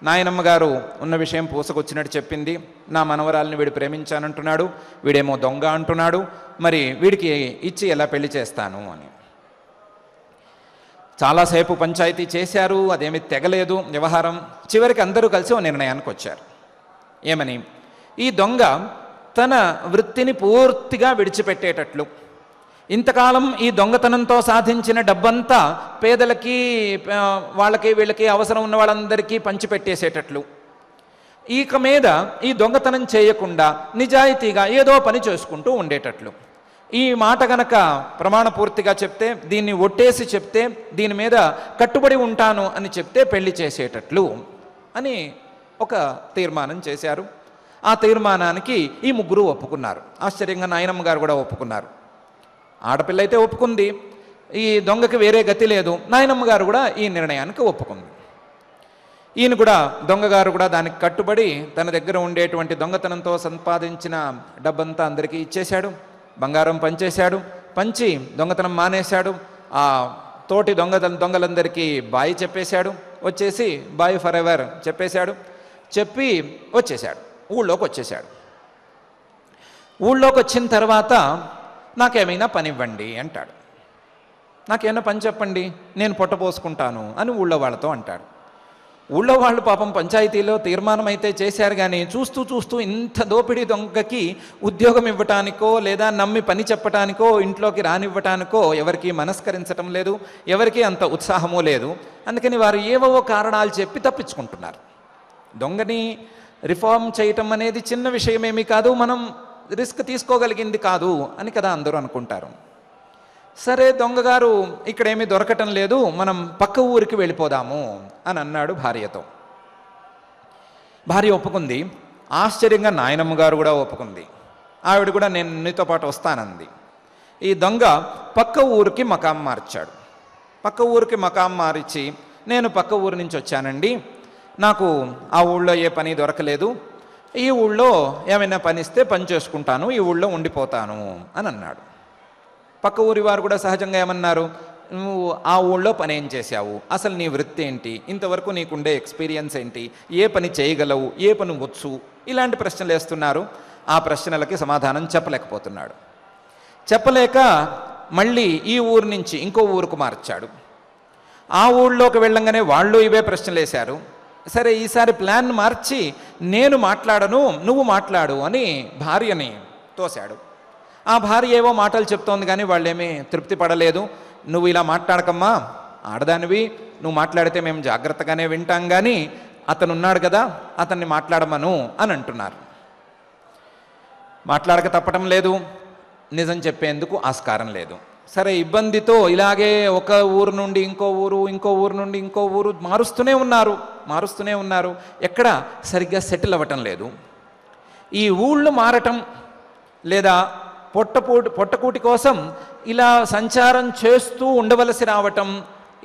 నాయనమ్మ గారు ఉన్న విషయం పూసకొచ్చినట్టు చెప్పింది. నా మనవరాల్ని వీడు ప్రేమించానంటున్నాడు, వీడేమో దొంగ అంటున్నాడు, మరి వీడికి ఇచ్చి ఎలా పెళ్లి చేస్తాను అని. చాలాసేపు పంచాయతీ చేశారు, అదేమి తెగలేదు వ్యవహారం. చివరికి అందరూ కలిసి ఓ నిర్ణయానికి వచ్చారు. ఏమని? ఈ దొంగ తన వృత్తిని పూర్తిగా విడిచిపెట్టేటట్లు, ఇంతకాలం ఈ దొంగతనంతో సాధించిన డబ్బంతా పేదలకి వీళ్ళకి అవసరం ఉన్న వాళ్ళందరికీ పంచిపెట్టేసేటట్లు, ఇక మీద ఈ దొంగతనం చేయకుండా నిజాయితీగా ఏదో పని చేసుకుంటూ ఉండేటట్లు. ఈ మాట గనక ప్రమాణపూర్తిగా చెప్తే, దీన్ని ఒట్టేసి చెప్తే, దీని మీద కట్టుబడి ఉంటాను అని చెప్తే పెళ్లి చేసేటట్లు అని ఒక తీర్మానం చేశారు. ఆ తీర్మానానికి ఈ ముగ్గురు ఒప్పుకున్నారు. ఆశ్చర్యంగా నాయనమ్మ గారు కూడా ఒప్పుకున్నారు. ఆడపిల్ల అయితే ఒప్పుకుంది, ఈ దొంగకి వేరే గతి లేదు. నాయనమ్మ గారు కూడా ఈ నిర్ణయానికి ఒప్పుకుంది. ఈయన కూడా దొంగగారు కూడా దానికి కట్టుబడి తన దగ్గర ఉండేటువంటి దొంగతనంతో సంపాదించిన డబ్బంతా అందరికీ ఇచ్చేశాడు, బంగారం పంచేశాడు. పంచి దొంగతనం మానేశాడు. ఆ తోటి దొంగలందరికీ బాయ్ చెప్పేశాడు, వచ్చేసి బాయ్ ఫర్ ఎవర్ చెప్పేశాడు. చెప్పి వచ్చేశాడు, ఊళ్ళోకి వచ్చేశాడు. ఊళ్ళోకి వచ్చిన తర్వాత నాకేమైనా పని ఇవ్వండి అంటాడు. నాకేమైనా పని చెప్పండి, నేను పొట్టపోసుకుంటాను అని ఊళ్ళో వాళ్ళతో అంటాడు. ఊళ్ళో వాళ్ళు పాపం పంచాయతీలో తీర్మానం అయితే చేశారు, కానీ చూస్తూ చూస్తూ ఇంత దోపిడీ దొంగకి ఉద్యోగం ఇవ్వటానికో లేదా నమ్మి పని చెప్పటానికో ఇంట్లోకి రానివ్వటానికో ఎవరికి మనస్కరించటం లేదు, ఎవరికి అంత ఉత్సాహమూ లేదు. అందుకని వారు ఏవో కారణాలు చెప్పి తప్పించుకుంటున్నారు. దొంగని రిఫార్మ్ చేయటం అనేది చిన్న విషయమేమీ కాదు, మనం రిస్క్ తీసుకోగలిగింది కాదు అని కదా అందరూ అనుకుంటారు. సరే, దొంగగారు ఇక్కడేమీ దొరకటం లేదు, మనం పక్క ఊరికి వెళ్ళిపోదాము అని అన్నాడు భార్యతో. భార్య ఒప్పుకుంది. ఆశ్చర్యంగా నాయనమ్మ గారు కూడా ఒప్పుకుంది. ఆవిడ కూడా నేను నీతో పాటు వస్తానంది. ఈ దొంగ పక్క ఊరికి మకాం మార్చాడు. పక్క ఊరికి మకాం మారిచి, నేను పక్క ఊరి నుంచి వచ్చానండి, నాకు ఆ ఊళ్ళో ఏ పని దొరకలేదు, ఈ ఊళ్ళో ఏమైనా పని ఇస్తే పని చేసుకుంటాను, ఈ ఊళ్ళో ఉండిపోతాను అని అన్నాడు. పక్క ఊరి వారు కూడా సహజంగా ఏమన్నారు, నువ్వు ఆ ఊళ్ళో పని ఏం చేశావు, అసలు నీ వృత్తి ఏంటి, ఇంతవరకు నీకుండే ఎక్స్పీరియన్స్ ఏంటి, ఏ పని చేయగలవు, ఏ పని వచ్చు, ఇలాంటి ప్రశ్నలు వేస్తున్నారు. ఆ ప్రశ్నలకి సమాధానం చెప్పలేకపోతున్నాడు. చెప్పలేక మళ్ళీ ఈ ఊరు నుంచి ఇంకో ఊరుకు మార్చాడు. ఆ ఊళ్ళోకి వెళ్ళంగానే వాళ్ళు ఇవే ప్రశ్నలు వేశారు. సరే, ఈసారి ప్లాన్ మార్చి నేను మాట్లాడను, నువ్వు మాట్లాడు అని భార్యని తోశాడు. ఆ భార్య ఏవో మాటలు చెప్తోంది, కానీ వాళ్ళేమీ తృప్తి పడలేదు. నువ్వు ఇలా మాట్లాడకమ్మా, ఆడదానివి, నువ్వు మాట్లాడితే మేము జాగ్రత్తగానే వింటాం, కానీ అతను ఉన్నాడు కదా, అతన్ని మాట్లాడమను అని అంటున్నారు. మాట్లాడక తప్పటం లేదు, నిజం చెప్పేందుకు ఆస్కారం లేదు. సరే, ఇబ్బందితో ఇలాగే ఒక ఊరు నుండి ఇంకో ఊరు, ఇంకో ఊరు నుండి ఇంకో ఊరు మారుస్తూనే ఉన్నారు. ఎక్కడ సరిగ్గా సెటిల్ అవ్వటం లేదు. ఈ ఊళ్ళు మారటం లేదా పొట్టకూటి కోసం ఇలా సంచారం చేస్తూ ఉండవలసి రావటం,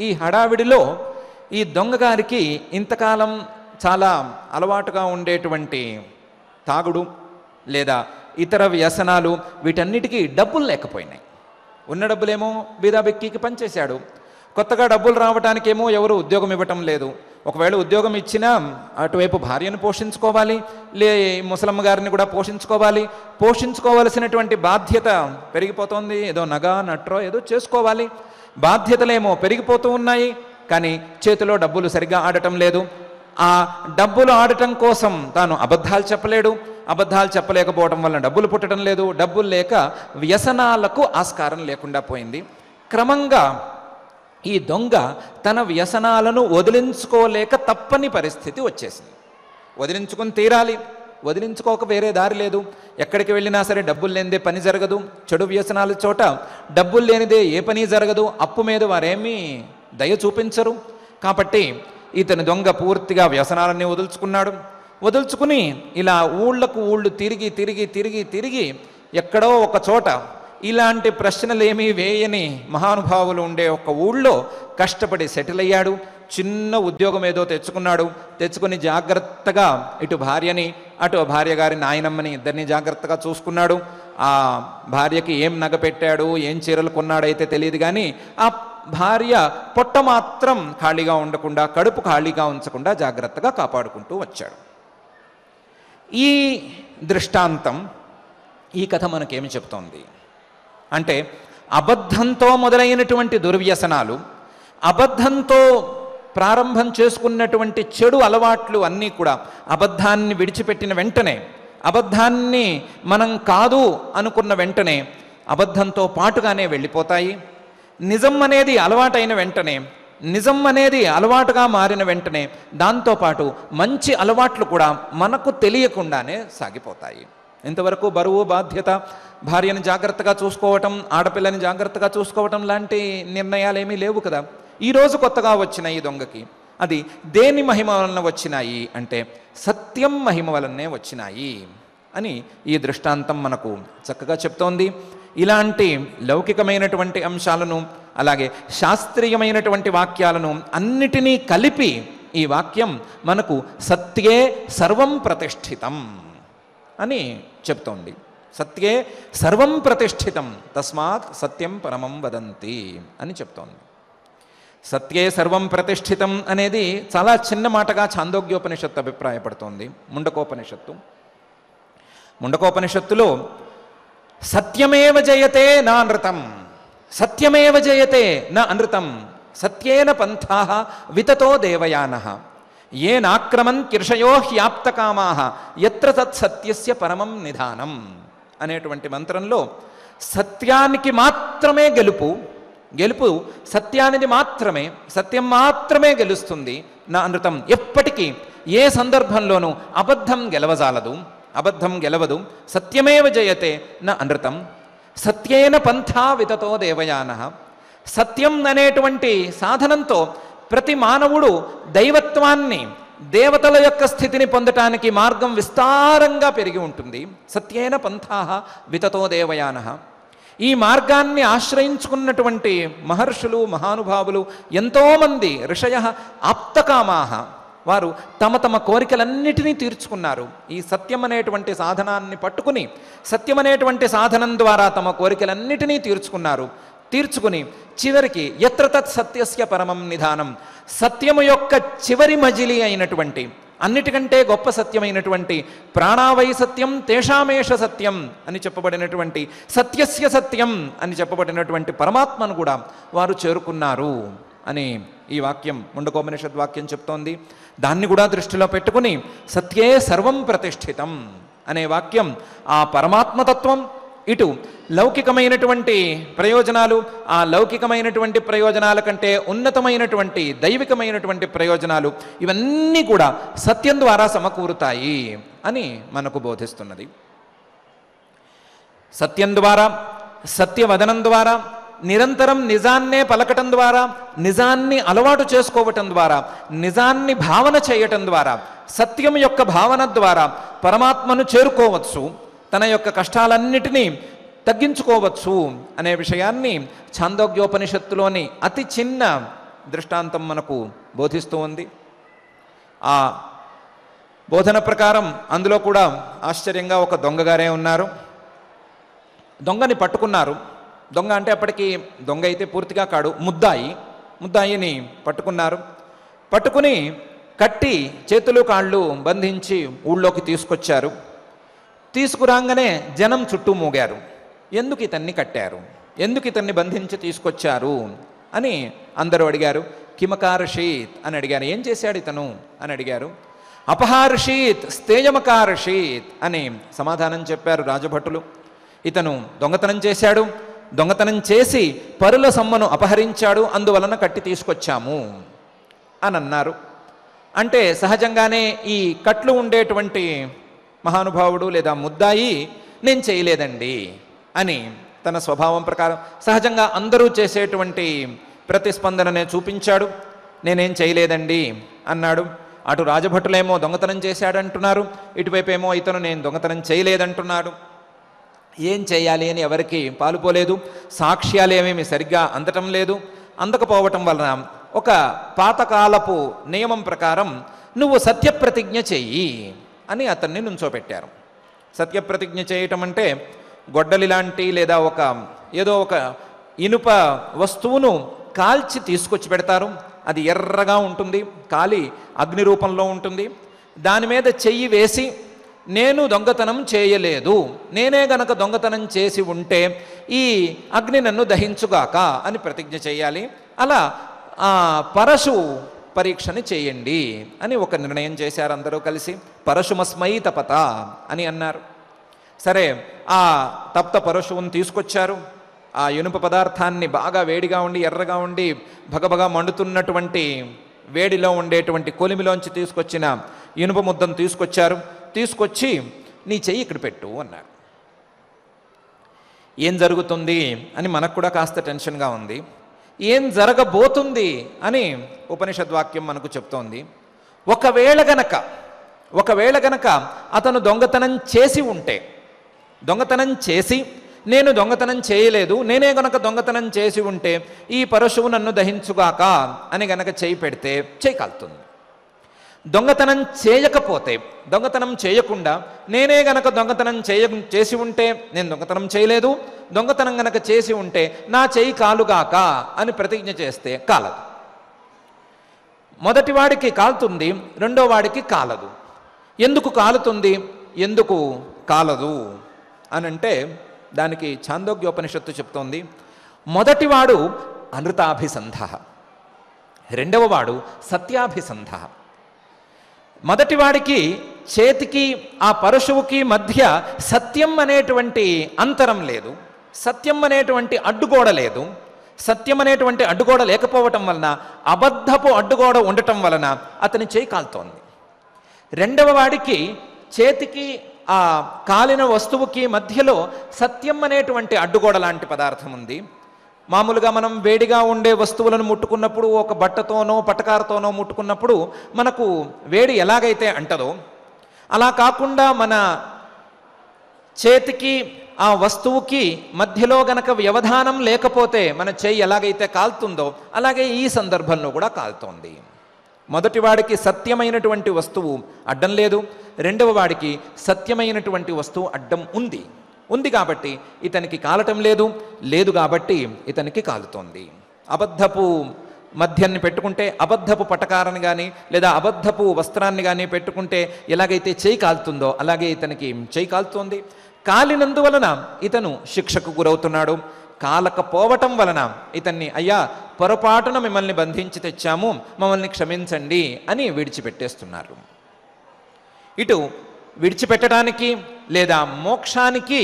ఈ హడావిడిలో ఈ దొంగగారికి ఇంతకాలం చాలా అలవాటుగా ఉండేటువంటి తాగుడు లేదా ఇతర వ్యసనాలు, వీటన్నిటికీ డబ్బులు లేకపోయినాయి. ఉన్న డబ్బులేమో బీదాబెక్కికి పనిచేశాడు. కొత్తగా డబ్బులు రావటానికేమో ఎవరు ఉద్యోగం ఇవ్వటం లేదు. ఒకవేళ ఉద్యోగం ఇచ్చినా అటువైపు భార్యను పోషించుకోవాలి, ముసలమ్మ గారిని కూడా పోషించుకోవలసినటువంటి బాధ్యత పెరిగిపోతుంది. ఏదో నగ నట్రో ఏదో చేసుకోవాలి, బాధ్యతలేమో పెరిగిపోతూ ఉన్నాయి, కానీ చేతిలో డబ్బులు సరిగ్గా ఆడటం లేదు. ఆ డబ్బులు ఆడటం కోసం తాను అబద్ధాలు చెప్పలేడు, అబద్ధాలు చెప్పలేకపోవడం వల్ల డబ్బులు పుట్టడం లేదు, డబ్బులు లేక వ్యసనాలకు ఆస్కారం లేకుండా పోయింది. క్రమంగా ఈ దొంగ తన వ్యసనాలను వదిలించుకోలేక తప్పని పరిస్థితి వచ్చేసింది. వదిలించుకొని తీరాలి, వదిలించుకోక వేరే దారి లేదు. ఎక్కడికి వెళ్ళినా సరే డబ్బులు లేనిదే పని జరగదు. చెడు వ్యసనాల చోట డబ్బులు లేనిదే ఏ పని జరగదు. అప్పు మీద వారేమీ దయ చూపించరు. కాబట్టి ఇతని దొంగ పూర్తిగా వ్యసనాలన్నీ వదులుచుకుని ఇలా ఊళ్ళకు ఊళ్ళు తిరిగి ఎక్కడో ఒక చోట ఇలాంటి ప్రశ్నలేమీ వేయని మహానుభావులు ఉండే ఒక ఊళ్ళో కష్టపడి సెటిల్ అయ్యాడు. చిన్న ఉద్యోగం ఏదో తెచ్చుకుని జాగ్రత్తగా ఇటు భార్యని అటు భార్య గారి నాయనమ్మని ఇద్దరిని జాగ్రత్తగా చూసుకున్నాడు. ఆ భార్యకి ఏం నగ పెట్టాడు, ఏం చీరలు కొన్నాడైతే తెలియదు, కానీ ఆ భార్య పొట్ట మాత్రం ఖాళీగా ఉండకుండా, కడుపు ఖాళీగా ఉంచకుండా జాగ్రత్తగా కాపాడుకుంటూ వచ్చాడు. ఈ దృష్టాంతం, ఈ కథ మనకేమి చెప్తోంది అంటే, అబద్ధంతో మొదలైనటువంటి దుర్వ్యసనాలు, అబద్ధంతో ప్రారంభం చేసుకున్నటువంటి చెడు అలవాట్లు అన్నీ కూడా అబద్ధాన్ని విడిచిపెట్టిన వెంటనే, అబద్ధాన్ని మనం కాదు అనుకున్న వెంటనే అబద్ధంతో పాటుగానే వెళ్ళిపోతాయి. నిజం అనేది అలవాటైన వెంటనే, నిజం అనేది అలవాటుగా మారిన వెంటనే దాంతోపాటు మంచి అలవాట్లు కూడా మనకు తెలియకుండానే సాగిపోతాయి. ఇంతవరకు బరువు బాధ్యత, భార్యను జాగ్రత్తగా చూసుకోవటం, ఆడపిల్లని జాగ్రత్తగా చూసుకోవటం లాంటి నిర్ణయాలు ఏమీ లేవు కదా. ఈరోజు కొత్తగా వచ్చిన ఈ దొంగకి అది దేని మహిమ వలన వచ్చినాయి అంటే, సత్యం మహిమ వలనే వచ్చినాయి అని ఈ దృష్టాంతం మనకు చక్కగా చెప్తోంది. ఇలాంటి లౌకికమైనటువంటి అంశాలను, అలాగే శాస్త్రీయమైనటువంటి వాక్యాలను అన్నిటినీ కలిపి ఈ వాక్యం మనకు సత్యే సర్వం ప్రతిష్ఠితం అని చెప్తోంది. సత్యే సర్వం ప్రతిష్ఠితం తస్మాత్ సత్యం పరమం వదంతి అని చెప్తోంది. సత్యే సర్వం ప్రతిష్ఠితం అనేది చాలా చిన్న మాటగా ఛాందోగ్యోపనిషత్తు అభిప్రాయపడుతోంది. ముండకోపనిషత్తులో సత్యమేవ జయతే నా అనృతం, సత్యమేవ జయతే నా అనృతం, సత్యేన పంథాః వితతో దేవయానః. ఏ నాక్రమన్ కిర్షయో హ్యాప్తకామాహ ఎత్ర తత్సత్యస్య పరమం నిధానం అనేటువంటి మంత్రంలో సత్యానికి మాత్రమే గెలుపు సత్యానిది మాత్రమే, సత్యం మాత్రమే గెలుస్తుంది. నా అనృతం ఎప్పటికీ ఏ సందర్భంలోనూ అబద్ధం గెలవదు. సత్యమేవ జయతే నా అనృతం. సత్యేన పంథా వితతో దేవయానః. సత్యం అనేటువంటి సాధనంతో ప్రతి మానవుడు దైవత్వాన్ని, దేవతల యొక్క స్థితిని పొందటానికి మార్గం విస్తారంగా పెరిగి ఉంటుంది. సత్యేన పంథాః వితతో దేవయానః. ఈ మార్గాన్ని ఆశ్రయించుకున్నటువంటి మహర్షులు, మహానుభావులు ఎంతోమంది ఋషయః ఆప్తకామాః, వారు తమ తమ కోరికలన్నిటినీ తీర్చుకున్నారు. ఈ సత్యం అనేటువంటి సాధనాన్ని పట్టుకుని, సత్యం అనేటువంటి సాధనం ద్వారా తమ కోరికలన్నిటినీ తీర్చుకుని చివరికి ఎత్ర తత్ సత్యస్య పరమం నిధానం, సత్యము యొక్క చివరి మజిలి అయినటువంటి, అన్నిటికంటే గొప్ప సత్యమైనటువంటి ప్రాణావై సత్యం తేషామేష సత్యం అని చెప్పబడినటువంటి, సత్యస్య సత్యం అని చెప్పబడినటువంటి పరమాత్మను కూడా వారు చేరుకున్నారు అని ఈ వాక్యం, ముండకోపనిషద్ వాక్యం చెప్తోంది. దాన్ని కూడా దృష్టిలో పెట్టుకుని సత్యే సర్వం ప్రతిష్ఠితం అనే వాక్యం ఆ పరమాత్మతత్వం, ఇటు లౌకికమైనటువంటి ప్రయోజనాలు, ఆ లౌకికమైనటువంటి ప్రయోజనాల కంటే ఉన్నతమైనటువంటి దైవికమైనటువంటి ప్రయోజనాలు, ఇవన్నీ కూడా సత్యం ద్వారా సమకూరుతాయి అని మనకు బోధిస్తున్నది. సత్యం ద్వారా, సత్యవదనం ద్వారా, నిరంతరం నిజాన్నే పలకటం ద్వారా, నిజాన్ని అలవాటు చేసుకోవటం ద్వారా, నిజాన్ని భావన చేయటం ద్వారా, సత్యం యొక్క భావన ద్వారా పరమాత్మను చేరుకోవచ్చు, తన యొక్క కష్టాలన్నిటినీ తగ్గించుకోవచ్చు అనే విషయాన్ని ఛాందోగ్యోపనిషత్తులోని అతి చిన్న దృష్టాంతం మనకు బోధిస్తూ ఉంది. ఆ బోధన ప్రకారం అందులో కూడా ఆశ్చర్యంగా ఒక దొంగగారే ఉన్నారు. దొంగని పట్టుకున్నారు. దొంగ అంటే అప్పటికి దొంగ అయితే పూర్తిగా కాడు, ముద్దాయిని పట్టుకుని కట్టి చేతులు కాళ్ళు బంధించి ఊళ్ళోకి తీసుకొచ్చారు. తీసుకురాగానే జనం చుట్టూ మూగారు. ఎందుకు ఇతన్ని కట్టారు, ఎందుకు ఇతన్ని బంధించి తీసుకొచ్చారు అని అందరూ అడిగారు. కిమకారషీత్ అని అడిగారు. ఏం చేశాడు ఇతను అని అడిగారు. అపహార్షీత్ స్థేయమకారషీత్ అని సమాధానం చెప్పారు రాజభటులు. ఇతను దొంగతనం చేశాడు, దొంగతనం చేసి పరుల సొమ్మును అపహరించాడు, అందువలన కట్టి తీసుకొచ్చాము అని అన్నారు. అంటే సహజంగానే ఈ కట్లు ఉండేటువంటి మహానుభావుడు లేదా ముద్దాయి నేను చేయలేదండి అని తన స్వభావం ప్రకారం సహజంగా అందరూ చేసేటువంటి ప్రతిస్పందననే చూపించాడు. నేనేం చేయలేదండి అన్నాడు. అటు రాజభటులేమో దొంగతనం చేశాడంటున్నారు, ఇటువైపు ఏమో ఇతను నేను దొంగతనం చేయలేదంటున్నాడు. ఏం చేయాలి అని ఎవరికి పాలుపోలేదు. సాక్ష్యాలు ఏమేమి సరిగ్గా అందటం లేదు. అందకపోవటం వలన ఒక పాతకాలపు నియమం ప్రకారం నువ్వు సత్యప్రతిజ్ఞ చెయ్యి అని అతన్ని నుంచోపెట్టారు. సత్యప్రతిజ్ఞ చేయటం అంటే గొడ్డలి లాంటి లేదా ఏదో ఒక ఇనుప వస్తువును కాల్చి తీసుకొచ్చి పెడతారు. అది ఎర్రగా ఉంటుంది, కాలి అగ్ని రూపంలో ఉంటుంది. దాని మీద చెయ్యి వేసి నేను దొంగతనం చేయలేదు, నేనే గనక దొంగతనం చేసి ఉంటే ఈ అగ్ని నన్ను దహించుగాక అని ప్రతిజ్ఞ చేయాలి. అలా పరశు పరీక్షని చేయండి అని ఒక నిర్ణయం చేశారు అందరూ కలిసి. పరశుమస్మై తపత అని అన్నారు. సరే, ఆ తప్త పరశువుని తీసుకొచ్చారు. ఆ ఇనుప పదార్థాన్ని బాగా వేడిగా ఉండి ఎర్రగా ఉండి భగభగా మండుతున్నటువంటి వేడిలో ఉండేటువంటి కొలిమిలోంచి తీసుకొచ్చిన ఇనుప ముద్దను తీసుకొచ్చారు. తీసుకొచ్చి నీ చెయ్యి ఇక్కడ పెట్టు అన్నారు. ఏం జరుగుతుంది అని మనకు కూడా కాస్త టెన్షన్గా ఉంది. ఏం జరగబోతుంది అని ఉపనిషద్వాక్యం మనకు చెప్తోంది. ఒకవేళ గనక అతను దొంగతనం చేసి ఉంటే, దొంగతనం చేసి నేను దొంగతనం చేయలేదు, నేనే గనక దొంగతనం చేసి ఉంటే ఈ పరశువు నన్ను దహించుగాక అని గనక చేయి పెడితే చేయి కాలుతుంది. దొంగతనం చేయకపోతే, దొంగతనం చేయకుండా నేనే గనక దొంగతనం చేసి ఉంటే, నేను దొంగతనం చేయలేదు, దొంగతనం గనక చేసి ఉంటే నా చేయి కాలుగాక అని ప్రతిజ్ఞ చేస్తే కాలదు. మొదటివాడికి కాలుతుంది, రెండో వాడికి కాలదు. ఎందుకు కాలుతుంది, ఎందుకు కాలదు అనంటే దానికి ఛాందోగ్యోపనిషత్తు చెప్తోంది. మొదటివాడు అనృతాభిసంధ, రెండవ వాడు సత్యాభిసంధ. మొదటివాడికి చేతికి ఆ పరశువుకి మధ్య సత్యం అనేటువంటి అంతరం లేదు, సత్యం అనేటువంటి అడ్డుగోడ లేదు. సత్యం అనేటువంటి అడ్డుగోడ లేకపోవటం వలన, అబద్ధపు అడ్డుగోడ ఉండటం వలన అతని చేయి కాలుతోంది. రెండవ వాడికి చేతికి ఆ కాలిన వస్తువుకి మధ్యలో సత్యం అనేటువంటి అడ్డుగోడ లాంటి పదార్థం ఉంది. మామూలుగా మనం వేడిగా ఉండే వస్తువులను ముట్టుకున్నప్పుడు, ఒక బట్టతోనో పటకారతోనో ముట్టుకున్నప్పుడు మనకు వేడి ఎలాగైతే అంటదో, అలా కాకుండా మన చేతికి ఆ వస్తువుకి మధ్యలో గనక వ్యవధానం లేకపోతే మన చేయి ఎలాగైతే కాలుతుందో అలాగే ఈ సందర్భంలో కూడా కాలుతోంది. మొదటి వాడికి సత్యమైనటువంటి వస్తువు అడ్డం లేదు, రెండవ వాడికి సత్యమైనటువంటి వస్తువు అడ్డం ఉంది కాబట్టి ఇతనికి కాలటం లేదు కాబట్టి ఇతనికి కాలుతోంది. అబద్ధపు మధ్యాన్ని పెట్టుకుంటే, అబద్ధపు పటకారాన్ని కానీ లేదా అబద్ధపు వస్త్రాన్ని కానీ పెట్టుకుంటే ఎలాగైతే చేయి కాలుతుందో అలాగే ఇతనికి చేయి కాలుతోంది. కాలినందువలన ఇతను శిక్షకు గురవుతున్నాడు. కాలకపోవటం వలన ఇతన్ని అయ్యా పొరపాటున మిమ్మల్ని బంధించి తెచ్చాము, మమ్మల్ని క్షమించండి అని విడిచిపెట్టేస్తున్నారు. ఇటు విడిచిపెట్టడానికి లేదా మోక్షానికి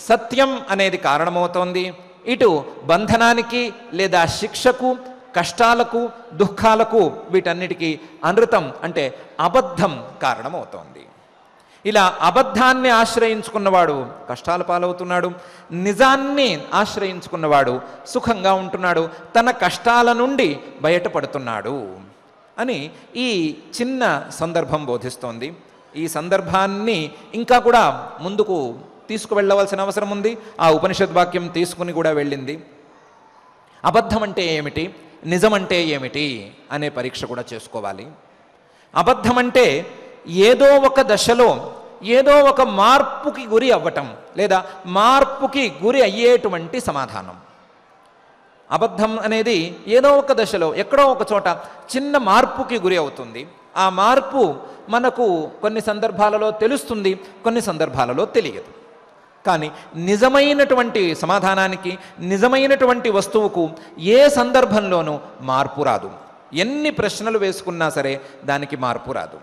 సత్యం అనేది కారణమవుతోంది, ఇటు బంధనానికి లేదా శిక్షకు, కష్టాలకు, దుఃఖాలకు, వీటన్నిటికీ అనృతం అంటే అబద్ధం కారణమవుతోంది. ఇలా అబద్ధాన్ని ఆశ్రయించుకున్నవాడు కష్టాల పాలవుతున్నాడు, నిజాన్ని ఆశ్రయించుకున్నవాడు సుఖంగా ఉంటున్నాడు, తన కష్టాల నుండి బయటపడుతున్నాడు అని ఈ చిన్న సందర్భం బోధిస్తోంది. ఈ సందర్భాన్ని ఇంకా కూడా ముందుకు తీసుకువెళ్ళవలసిన అవసరం ఉంది. ఆ ఉపనిషద్ వాక్యం తీసుకుని కూడా వెళ్ళింది. అబద్ధం అంటే ఏమిటి, నిజం అంటే ఏమిటి అనే పరీక్ష కూడా చేసుకోవాలి. అబద్ధం అంటే ఏదో ఒక దశలో ఏదో ఒక మార్పుకి గురి అవ్వటం లేదా మార్పుకి గురి అయ్యేటువంటి సమాధానం. అబద్ధం అనేది ఏదో ఒక దశలో ఎక్కడో ఒక చోట చిన్న మార్పుకి గురి అవుతుంది. ఆ మార్పు మనకు కొన్ని సందర్భాలలో తెలుస్తుంది, కొన్ని సందర్భాలలో తెలియదు. కానీ నిజమైనటువంటి సమాధానానికి, నిజమైనటువంటి వస్తువుకు ఏ సందర్భంలోనూ మార్పు రాదు. ఎన్ని ప్రశ్నలు వేసుకున్నా సరే దానికి మార్పు రాదు.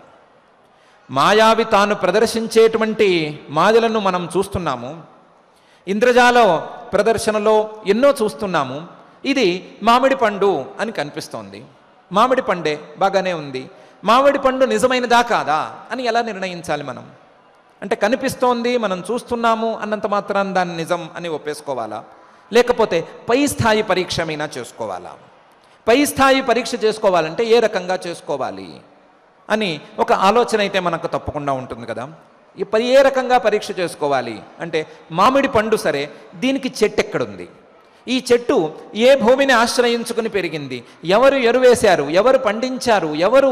మాయావి తాను ప్రదర్శించేటువంటి మాయలను మనం చూస్తున్నాము. ఇంద్రజాల ప్రదర్శనలో ఎన్నో చూస్తున్నాము. ఇది మామిడి పండు అని కనిపిస్తోంది. మామిడి పండే బాగానే ఉంది. మామిడి పండు నిజమైనదా కాదా అని ఎలా నిర్ణయించాలి మనం? అంటే కనిపిస్తోంది, మనం చూస్తున్నాము అన్నంత మాత్రాన దాన్ని నిజం అని ఒప్పేసుకోవాలా, లేకపోతే పై స్థాయి పరీక్ష అయినా చేసుకోవాలా? పై స్థాయి పరీక్ష చేసుకోవాలంటే ఏ రకంగా చేసుకోవాలి అని ఒక ఆలోచన అయితే మనకు తప్పకుండా ఉంటుంది కదా. ఏ రకంగా పరీక్ష చేసుకోవాలి అంటే, మామిడి పండు సరే, దీనికి చెట్టు ఎక్కడుంది, ఈ చెట్టు ఏ భూమిని ఆశ్రయించుకుని పెరిగింది, ఎవరు ఎరువేశారు, ఎవరు పండించారు, ఎవరు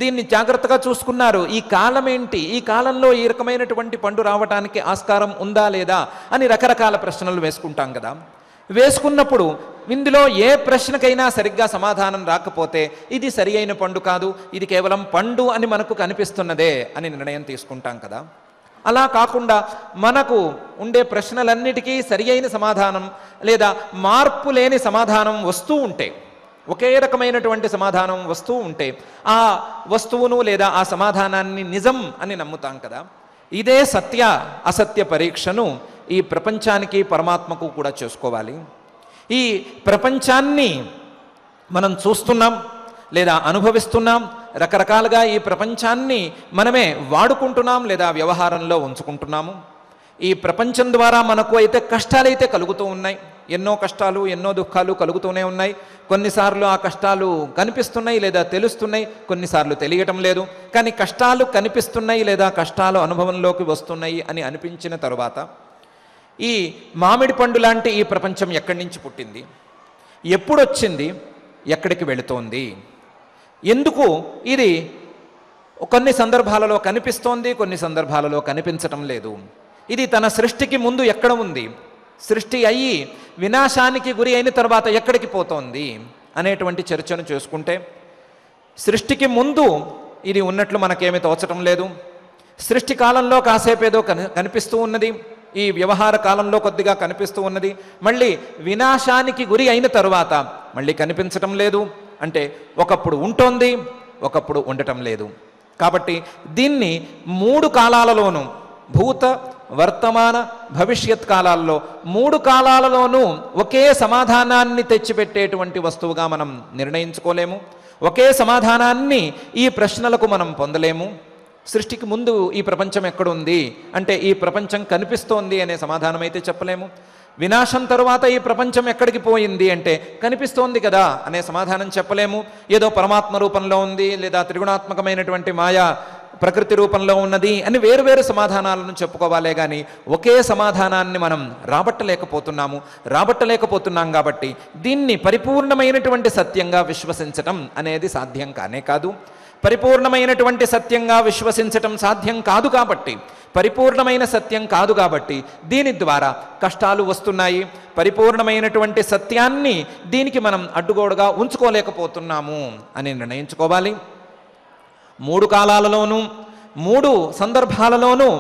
దీన్ని జాగ్రత్తగా చూసుకున్నారు, ఈ కాలం ఏంటి, ఈ కాలంలో ఈ రకమైనటువంటి పండు రావటానికి ఆస్కారం ఉందా లేదా అని రకరకాల ప్రశ్నలు వేసుకుంటాం కదా. వేసుకున్నప్పుడు ఇందులో ఏ ప్రశ్నకైనా సరిగ్గా సమాధానం రాకపోతే ఇది సరి అయిన పండు కాదు, ఇది కేవలం పండు అని మనకు కనిపిస్తున్నదే అని నిర్ణయం తీసుకుంటాం కదా. అలా కాకుండా మనకు ఉండే ప్రశ్నలన్నిటికీ సరి అయిన సమాధానం లేదా మార్పు లేని సమాధానం వస్తూ ఉంటే, ఒకే రకమైనటువంటి సమాధానం వస్తూ ఉంటే ఆ వస్తువును లేదా ఆ సమాధానాన్ని నిజం అని నమ్ముతాం కదా. ఇదే సత్య అసత్య పరీక్షను ఈ ప్రపంచానికి, పరమాత్మకు కూడా చేసుకోవాలి. ఈ ప్రపంచాన్ని మనం చూస్తున్నాం లేదా అనుభవిస్తున్నాం, రకరకాలుగా ఈ ప్రపంచాన్ని మనమే వాడుకుంటున్నాం లేదా వ్యవహారంలో ఉంచుకుంటున్నాము. ఈ ప్రపంచం ద్వారా మనకు అయితే కష్టాలైతే కలుగుతూ ఉన్నాయి, ఎన్నో కష్టాలు, ఎన్నో దుఃఖాలు కలుగుతూనే ఉన్నాయి. కొన్నిసార్లు ఆ కష్టాలు కనిపిస్తున్నాయి లేదా తెలుస్తున్నాయి, కొన్నిసార్లు తెలియటం లేదు. కానీ కష్టాలు కనిపిస్తున్నాయి లేదా కష్టాలు అనుభవంలోకి వస్తున్నాయి అని అనిపించిన తరువాత ఈ మామిడి పండు లాంటి ఈ ప్రపంచం ఎక్కడి నుంచి పుట్టింది, ఎప్పుడు వచ్చింది, ఎక్కడికి వెళుతోంది, ఎందుకు ఇది కొన్ని సందర్భాలలో కనిపిస్తోంది, కొన్ని సందర్భాలలో కనిపించటం లేదు, ఇది తన సృష్టికి ముందు ఎక్కడ ఉంది, సృష్టి అయ్యి వినాశానికి గురి అయిన తర్వాత ఎక్కడికి పోతోంది అనేటువంటి చర్చను చేసుకుంటే, సృష్టికి ముందు ఇది ఉన్నట్లు మనకేమీ తోచటం లేదు. సృష్టి కాలంలో కాసేపేదో కనిపిస్తూ ఉన్నది, ఈ వ్యవహార కాలంలో కొద్దిగా కనిపిస్తూ ఉన్నది, మళ్ళీ వినాశానికి గురి అయిన తరువాత మళ్ళీ కనిపించటం లేదు. అంటే ఒకప్పుడు ఉంటోంది, ఒకప్పుడు ఉండటం లేదు. కాబట్టి దీన్ని 3 కాలాలలోనూ భూత వర్తమాన భవిష్యత్ కాలాల్లో 3 కాలాలలోనూ ఒకే సమాధానాన్ని తెచ్చిపెట్టేటువంటి వస్తువుగా మనం నిర్ణయించుకోలేము. ఒకే సమాధానాన్ని ఈ ప్రశ్నలకు మనం పొందలేము. సృష్టికి ముందు ఈ ప్రపంచం ఎక్కడుంది అంటే ఈ ప్రపంచం కనిపిస్తోంది అనే సమాధానం అయితే చెప్పలేము. వినాశం తరువాత ఈ ప్రపంచం ఎక్కడికి పోయింది అంటే కనిపిస్తోంది కదా అనే సమాధానం చెప్పలేము. ఏదో పరమాత్మ రూపంలో ఉంది లేదా త్రిగుణాత్మకమైనటువంటి మాయా ప్రకృతి రూపంలో ఉన్నది అని వేరువేరు సమాధానాలను చెప్పుకోవాలే కానీ ఒకే సమాధానాన్ని మనం రాబట్టలేకపోతున్నాం. కాబట్టి దీన్ని పరిపూర్ణమైనటువంటి సత్యంగా విశ్వసించటం అనేది సాధ్యం కానే కాదు. పరిపూర్ణమైనటువంటి సత్యంగా విశ్వసించటం సాధ్యం కాదు కాబట్టి, పరిపూర్ణమైన సత్యం కాదు కాబట్టి దీని ద్వారా కష్టాలు వస్తున్నాయి. పరిపూర్ణమైనటువంటి సత్యాన్ని దీనికి మనం అడ్డుగోడుగా ఉంచుకోలేకపోతున్నాము అని నిర్ణయించుకోవాలి. 3 కాలాలలోనూ 3 సందర్భాలలోనూ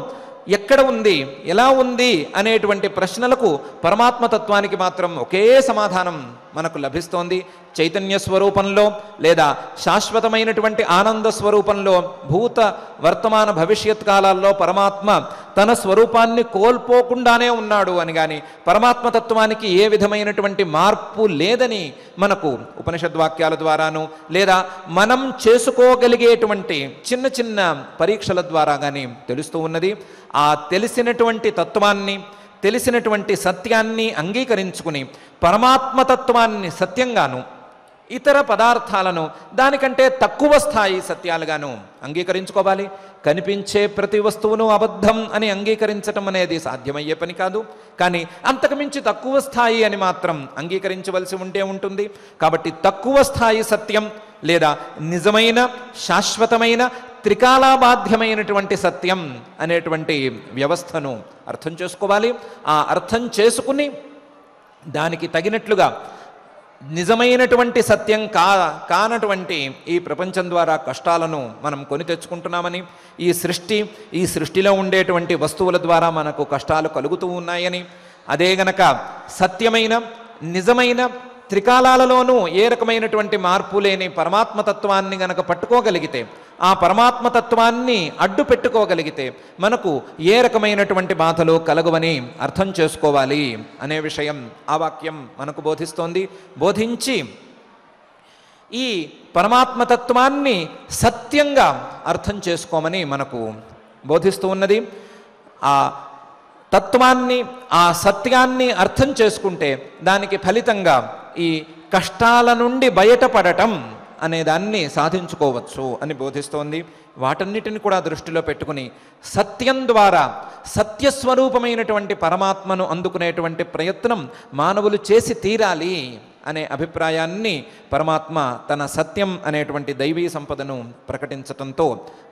ఎక్కడ ఉంది, ఎలా ఉంది అనేటువంటి ప్రశ్నలకు పరమాత్మతత్వానికి మాత్రం ఒకే సమాధానం మనకు లభిస్తోంది. చైతన్య స్వరూపంలో లేదా శాశ్వతమైనటువంటి ఆనంద స్వరూపంలో భూత వర్తమాన భవిష్యత్ కాలాల్లో పరమాత్మ తన స్వరూపాన్ని కోల్పోకుండానే ఉన్నాడు అని కానీ పరమాత్మతత్వానికి ఏ విధమైనటువంటి మార్పు లేదని మనకు ఉపనిషద్వాక్యాల ద్వారాను లేదా మనం చేసుకోగలిగేటువంటి చిన్న చిన్న పరీక్షల ద్వారా కానీ తెలుస్తూ ఉన్నది. ఆ తెలిసినటువంటి తత్వాన్ని, తెలిసినటువంటి సత్యాన్ని అంగీకరించుకుని పరమాత్మతత్వాన్ని సత్యంగాను ఇతర పదార్థాలను దానికంటే తక్కువ స్థాయి సత్యాలుగాను అంగీకరించుకోవాలి. కనిపించే ప్రతి వస్తువును అబద్ధం అని అంగీకరించటం అనేది సాధ్యమయ్యే పని కాదు. కానీ అంతకుమించి తక్కువ స్థాయి అని మాత్రం అంగీకరించవలసి ఉంటుంది. కాబట్టి తక్కువ స్థాయి సత్యం లేదా నిజమైన శాశ్వతమైన త్రికాలాబాధ్యమైనటువంటి సత్యం అనేటువంటి వ్యవస్థను అర్థం చేసుకోవాలి. ఆ అర్థం చేసుకుని దానికి తగినట్లుగా నిజమైనటువంటి సత్యం కానటువంటి ఈ ప్రపంచం ద్వారా కష్టాలను మనం కొని తెచ్చుకుంటున్నామని, ఈ సృష్టిలో ఉండేటువంటి వస్తువుల ద్వారా మనకు కష్టాలు కలుగుతూ ఉన్నాయని, అదే గనక సత్యమైన నిజమైన త్రికాలాలలోనూ ఏ రకమైనటువంటి మార్పు లేని పరమాత్మతత్వాన్ని గనక పట్టుకోగలిగితే, ఆ పరమాత్మతత్వాన్ని అడ్డు పెట్టుకోగలిగితే మనకు ఏ రకమైనటువంటి బాధలు కలగవని అర్థం చేసుకోవాలి అనే విషయం ఆ వాక్యం మనకు బోధిస్తోంది. బోధించి ఈ పరమాత్మతత్వాన్ని సత్యంగా అర్థం చేసుకోమని మనకు బోధిస్తూ ఉన్నది. ఆ తత్వాన్ని, ఆ సత్యాన్ని అర్థం చేసుకుంటే దానికి ఫలితంగా ఈ కష్టాల నుండి బయటపడటం అనేదాన్ని సాధించుకోవచ్చు అని బోధిస్తోంది. వాటన్నిటిని కూడా దృష్టిలో పెట్టుకుని సత్యం ద్వారా సత్యస్వరూపమైనటువంటి పరమాత్మను అందుకునేటువంటి ప్రయత్నం మానవులు చేసి తీరాలి అనే అభిప్రాయాన్ని పరమాత్మ తన సత్యం అనేటువంటి దైవీ సంపదను ప్రకటించటంతో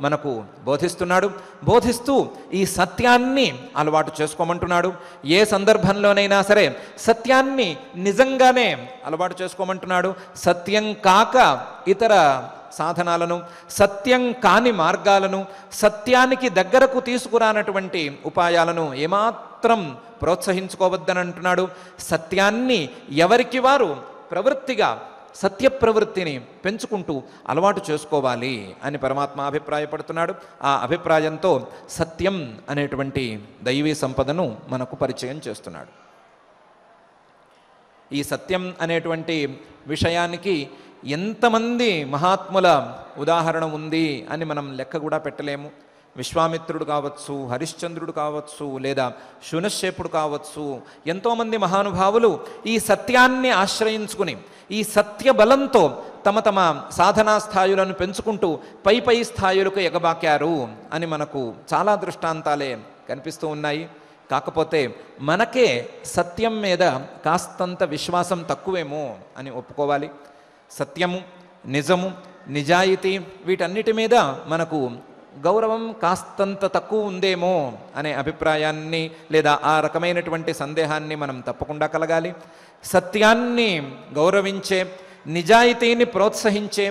మనకు బోధిస్తున్నాడు. బోధిస్తూ ఈ సత్యాన్ని అలవాటు చేసుకోమంటున్నాడు. ఏ సందర్భంలోనైనా సరే సత్యాన్ని నిజంగానే అలవాటు చేసుకోమంటున్నాడు. సత్యం కాక ఇతర సాధనాలను, సత్యం కాని మార్గాలను, సత్యానికి దగ్గరకు తీసుకురానటువంటి ఉపాయాలను ఏమాత్రం ప్రోత్సహించుకోవద్దని అంటున్నాడు. సత్యాన్ని ఎవరికి వారు ప్రవృత్తిగా సత్య ప్రవృత్తిని పెంచుకుంటూ అలవాటు చేసుకోవాలి అని పరమాత్మ అభిప్రాయపడుతున్నాడు. ఆ అభిప్రాయంతో సత్యం అనేటువంటి దైవీ సంపదను మనకు పరిచయం చేస్తున్నాడు. ఈ సత్యం అనేటువంటి విషయానికి ఎంతమంది మహాత్ముల ఉదాహరణ ఉంది అని మనం లెక్క కూడా పెట్టలేము. విశ్వామిత్రుడు కావచ్చు, హరిశ్చంద్రుడు కావచ్చు, లేదా శూనశ్శేపుడు కావచ్చు, ఎంతోమంది మహానుభావులు ఈ సత్యాన్ని ఆశ్రయించుకుని ఈ సత్య బలంతో తమ తమ సాధనా స్థాయిలను పెంచుకుంటూ పై స్థాయిలకు ఎగబాకారు అని మనకు చాలా దృష్టాంతాలే కనిపిస్తూ ఉన్నాయి. కాకపోతే మనకే సత్యం మీద కాస్తంత విశ్వాసం తక్కువేమో అని ఒప్పుకోవాలి. సత్యము, నిజము, నిజాయితీ వీటన్నిటి మీద మనకు గౌరవం కాస్తంత తక్కువ ఉందేమో అనే అభిప్రాయాన్ని లేదా ఆ రకమైనటువంటి సందేహాన్ని మనం తప్పకుండా కలగాలి. సత్యాన్ని గౌరవించే, నిజాయితీని ప్రోత్సహించే,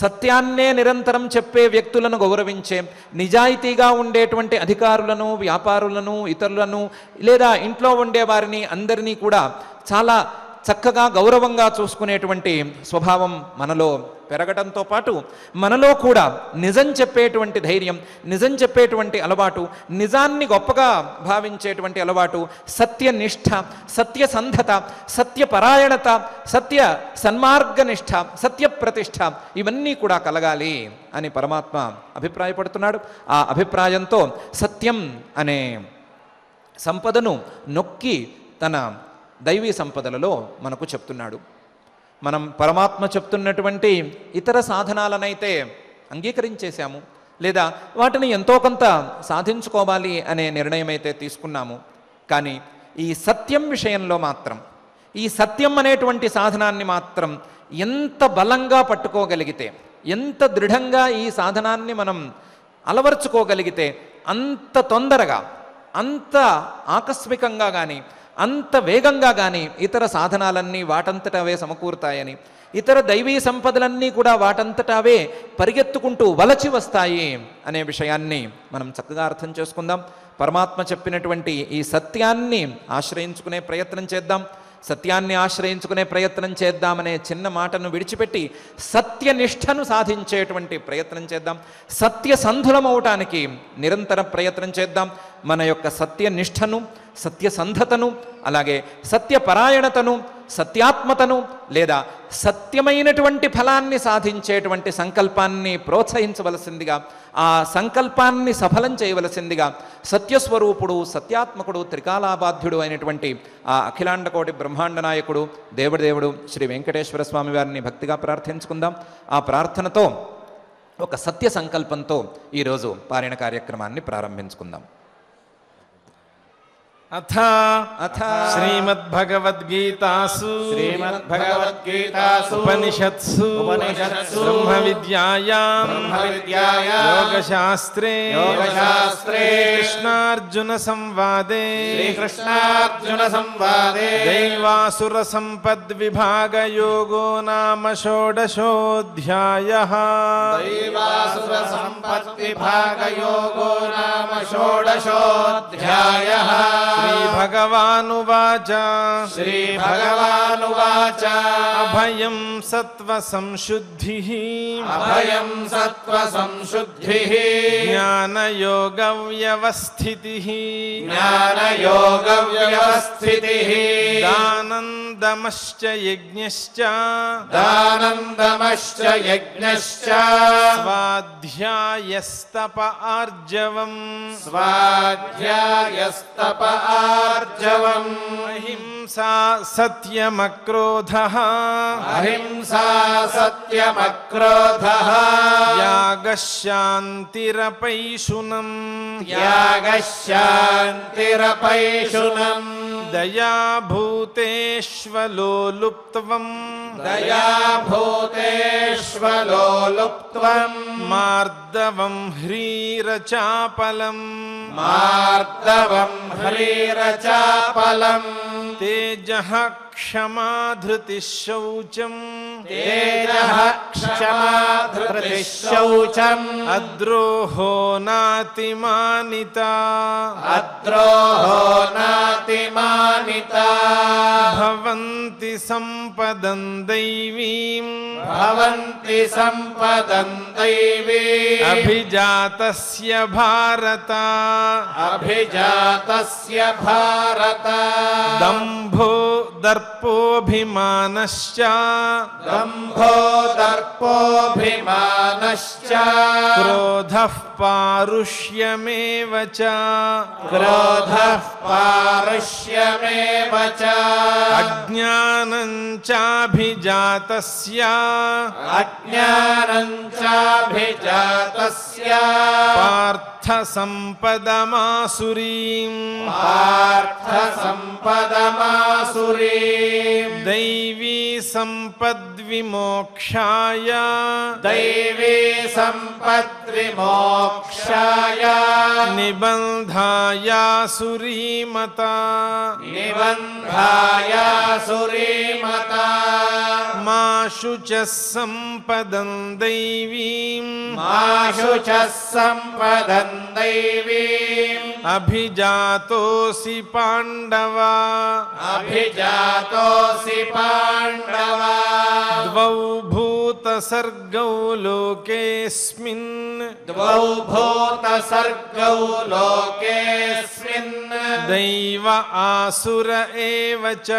సత్యాన్నే నిరంతరం చెప్పే వ్యక్తులను గౌరవించే, నిజాయితీగా ఉండేటువంటి అధికారులను, వ్యాపారులను, ఇతరులను లేదా ఇంట్లో ఉండేవారిని అందరినీ కూడా చాలా చక్కగా గౌరవంగా చూసుకునేటువంటి స్వభావం మనలో పెరగడంతో పాటు మనలో కూడా నిజం చెప్పేటువంటి ధైర్యం, నిజం చెప్పేటువంటి అలవాటు, నిజాన్ని గొప్పగా భావించేటువంటి అలవాటు, సత్యనిష్ఠ, సత్యసంధత, సత్యపరాయణత, సత్య సన్మార్గనిష్ఠ, సత్యప్రతిష్ఠ ఇవన్నీ కూడా కలగాలి అని పరమాత్మ అభిప్రాయపడుతున్నాడు. ఆ అభిప్రాయంతో సత్యం అనే సంపదను నొక్కి తన దైవీ సంపదలలో మనకు చెప్తున్నాడు. మనం పరమాత్మ చెప్తున్నటువంటి ఇతర సాధనాలనైతే అంగీకరించేశాము, లేదా వాటిని ఎంతో కొంత సాధించుకోవాలి అనే నిర్ణయం అయితే తీసుకున్నాము. కానీ ఈ సత్యం విషయంలో మాత్రం, ఈ సత్యం అనేటువంటి సాధనాన్ని మాత్రం ఎంత బలంగా పట్టుకోగలిగితే, ఎంత దృఢంగా ఈ సాధనాన్ని మనం అలవర్చుకోగలిగితే అంత తొందరగా, అంత ఆకస్మికంగా కానీ, అంత వేగంగా కానీ ఇతర సాధనాలన్నీ వాటంతట అవే సమకూరుతాయని, ఇతర దైవీ సంపదలన్నీ కూడా వాటంతట అవే పరిగెత్తుకుంటూ వలచి వస్తాయి అనే విషయాన్ని మనం చక్కగా అర్థం చేసుకుందాం. పరమాత్మ చెప్పినటువంటి ఈ సత్యాన్ని ఆశ్రయించుకునే ప్రయత్నం చేద్దాం. సత్యాన్ని ఆశ్రయించుకునే ప్రయత్నం చేద్దామనే చిన్న మాటను విడిచిపెట్టి సత్యనిష్టను సాధించేటువంటి ప్రయత్నం చేద్దాం. సత్యసంధులమవటానికి నిరంతర ప్రయత్నం చేద్దాం. మన యొక్క సత్యనిష్టను, సత్యసంధతను, అలాగే సత్యపరాయణతను, సత్యాత్మతను లేదా సత్యమైనటువంటి ఫలాన్ని సాధించేటువంటి సంకల్పాన్ని ప్రోత్సహించవలసిందిగా, ఆ సంకల్పాన్ని సఫలం చేయవలసిందిగా సత్యస్వరూపుడు, సత్యాత్మకుడు, త్రికాలాబాధ్యుడు అయినటువంటి ఆ అఖిలాండకోటి బ్రహ్మాండ నాయకుడు దేవదేవుడు శ్రీ వెంకటేశ్వర స్వామి వారిని భక్తిగా ప్రార్థించుకుందాం. ఆ ప్రార్థనతో ఒక సత్య సంకల్పంతో ఈరోజు పారాయణ కార్యక్రమాన్ని ప్రారంభించుకుందాం. అథ శ్రీమద్భగవద్గీతాసు ఉపనిషత్సు బ్రహ్మ విద్యాయాం యోగశాస్త్రే కృష్ణార్జున సంవాదే దైవాసుర సంపద్ విభాగ యోగో నామ షోడశోऽధ్యాయః. శ్రీభగవానువాచ అభయం సత్వసంశుద్ధిః జ్ఞానయోగవ్యవస్థితిః దానం దమశ్చ యజ్ఞశ్చ స్వాధ్యాయస్తప ఆర్జవం అహింసా సత్యమక్రోధః త్యాగః శాంతిరపైశునం దయా భూతేష్వలోలుప్త్వం మార్దవం హ్రీరచాపలం తేజః క్షమా ధృతిః శౌచం అద్రోహో నాతిమానితా భవంతి సంపదం దైవీం అభిజాతస్య భారత దంభో దర్పోభిమానశ్చ క్రోధః పారుష్యమేవ చ అజ్ఞానం చాభిజాతస్య పార్థ సంపదమాసురీం దైవీ సంపద్విమోక్షాయ నిబంధాయాసురీమత మా శుచః సంపదం దైవీం అభిజాతోసి పాండవ అభిజాతోసి పాండవ ద్వౌ భూత సర్గౌ లోకేస్మిన్ ద్వౌ భూత సర్గౌ లోకేస్మిన్ దైవ ఆసుర ఏవ చ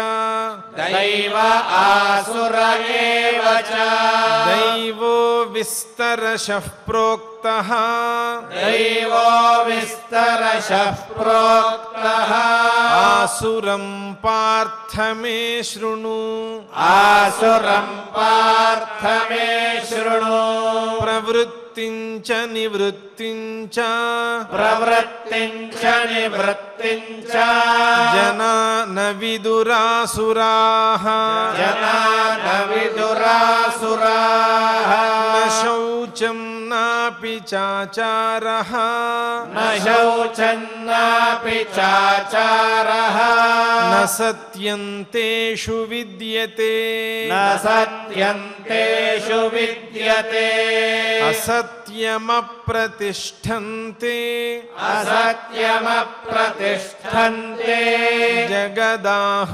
దైవ ఆసుర ఏవ చ దైవో విస్తరశః ప్రోక్తః దైవో విస్తరశః ప్రోక్తః ఆసురం పార్థ మే శృణు ఆసురం పార్థ మే శృణు ప్రవృత్తించ నివృత్తించ ప్రవృత్తించ నివృత్తించ జనా న విదురాసురాః జనా న విదురాసురాః న శౌచం నాపి చాచారః న శౌచం నాపి చాచారః న సత్యం తేషు విద్యతే న సత్యం తేషు విద్యతే అసత్యమప్రతిష్ఠంతే అసత్యమప్రతిష్ఠంతే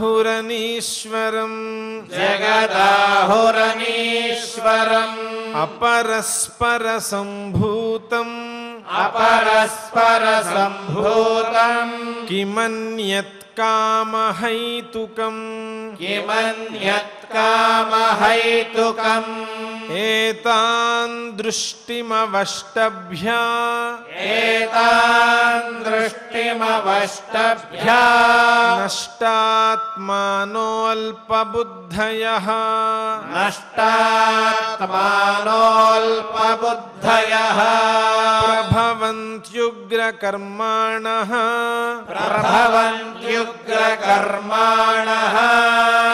జగదాహురనీశ్వరం జగదాహురనీశ్వరం అపరస్పర సంభూతం అపరస్పర సంభూతం కిమన్యత్ కామహైతుకం కిమన్యత్ కామహైతుకం ఏతాన్ దృష్టిమవష్టభ్య ఏతాన్ దృష్టిమవష్టభ్య నష్టాత్మానోల్పబుద్ధయః నష్టాత్మానోల్పబుద్ధయః ప్రభవంత్యుగ్రకర్మాణః ప్రభవంత్యుగ్రకర్మాణః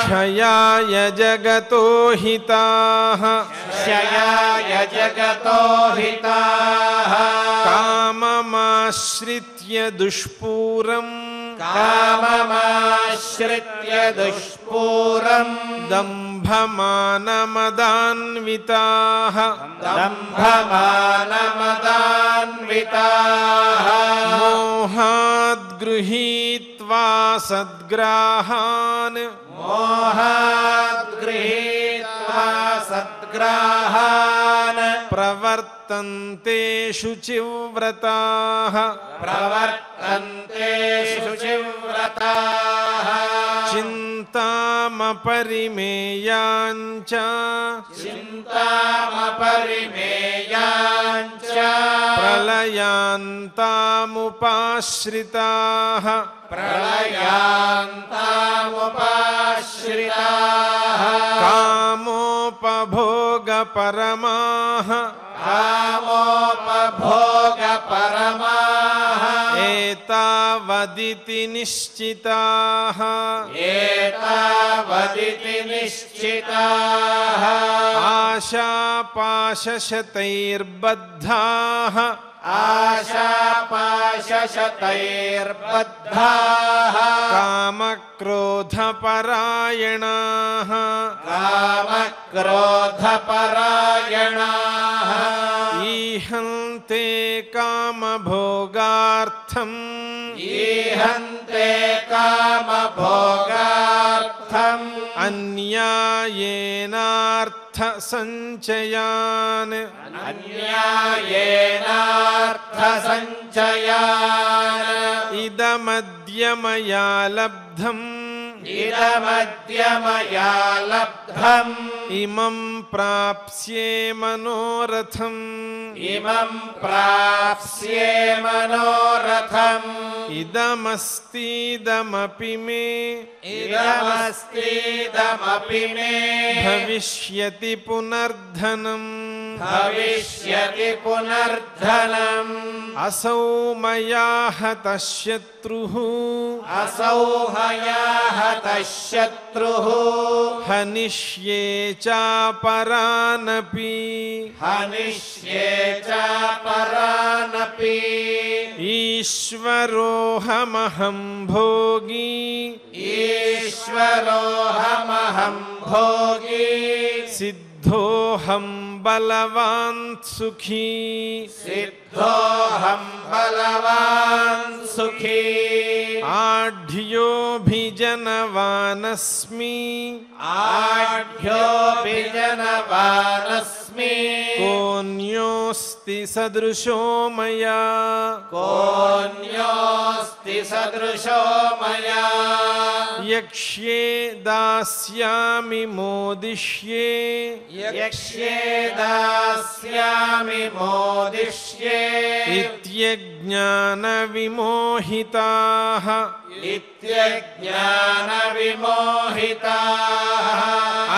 క్షయాయ జగతో హితాః క్షయాయ జగతో హితాః కామమాశ్రిత్య దుష్పూరం కామమాశ్రిత్య దుష్పూరం దంభమానమదాన్వితాః దంభమానమదాన్వితాః మోహాద్గృహీత్వా సద్గ్రాహాన్ మోహాద్గృహీత్వా సద్గ్రాహాన్ ప్రవర్తంతే శుచివ్రతాః ప్రవర్తంతే శుచివ్రతాః చింతామపరిమేయాంచ చింతామపరిమేయాంచ ప్రళయాంతాముపాశ్రితాః ప్రళయాంతాముపాశ్రితాః కామోపభోగపరమాః కామోపభోగపరమాః ఏతావదితి నిశ్చితాః ఏతావదితి నిశ్చితాః ఆశాపాశశతైర్బద్ధాః ఆశాపాశశతైర్బద్ధాః కామక్రోధపరాయణాః కామక్రోధపరాయణాః ఈహంతే కామభోగార్థం ఈహంతే కామభోగార్థం అన్యాయేనార్థ సంచయాన్ అన్యాయేనార్థ సంచయాన్ ఇదమద్య మయా లబ్ధం ఇదమద్య మయా లబ్ధం ఇమం ప్రాప్స్యే మనోరథం ఇమం ప్రాప్స్యే మనోరథం ఇదమస్తిదమపి మే ఇదమస్తిదమపి మే భవిష్యతి పునర్ధనం భవిష్యతి పునర్ధనం అసౌ మయా హతః శత్రుః అసౌ మయా హతః శత్రుః హనిష్యే చాపరానపి హనిష్యే చాపరానపి ఈశ్వరోహమహం భోగి ఈశ్వరోహమహం భోగి సిద్ధోహం బలవాన్ సుఖీ సిద్ధోహం బలవాన్ सुखी आढ्योऽभिजनवानस्मि आढ्योऽभिजनवानस्मि कोऽन्योऽस्ति सदृशो मया कोऽन्योऽस्ति सदृशो मया यक्ष्ये दास्यामि मोदिष्ये यक्ष्ये दास्यामि मोदिष्ये इत्यज्ञानविमोहिताः इत्यज्ञानविमोहिताः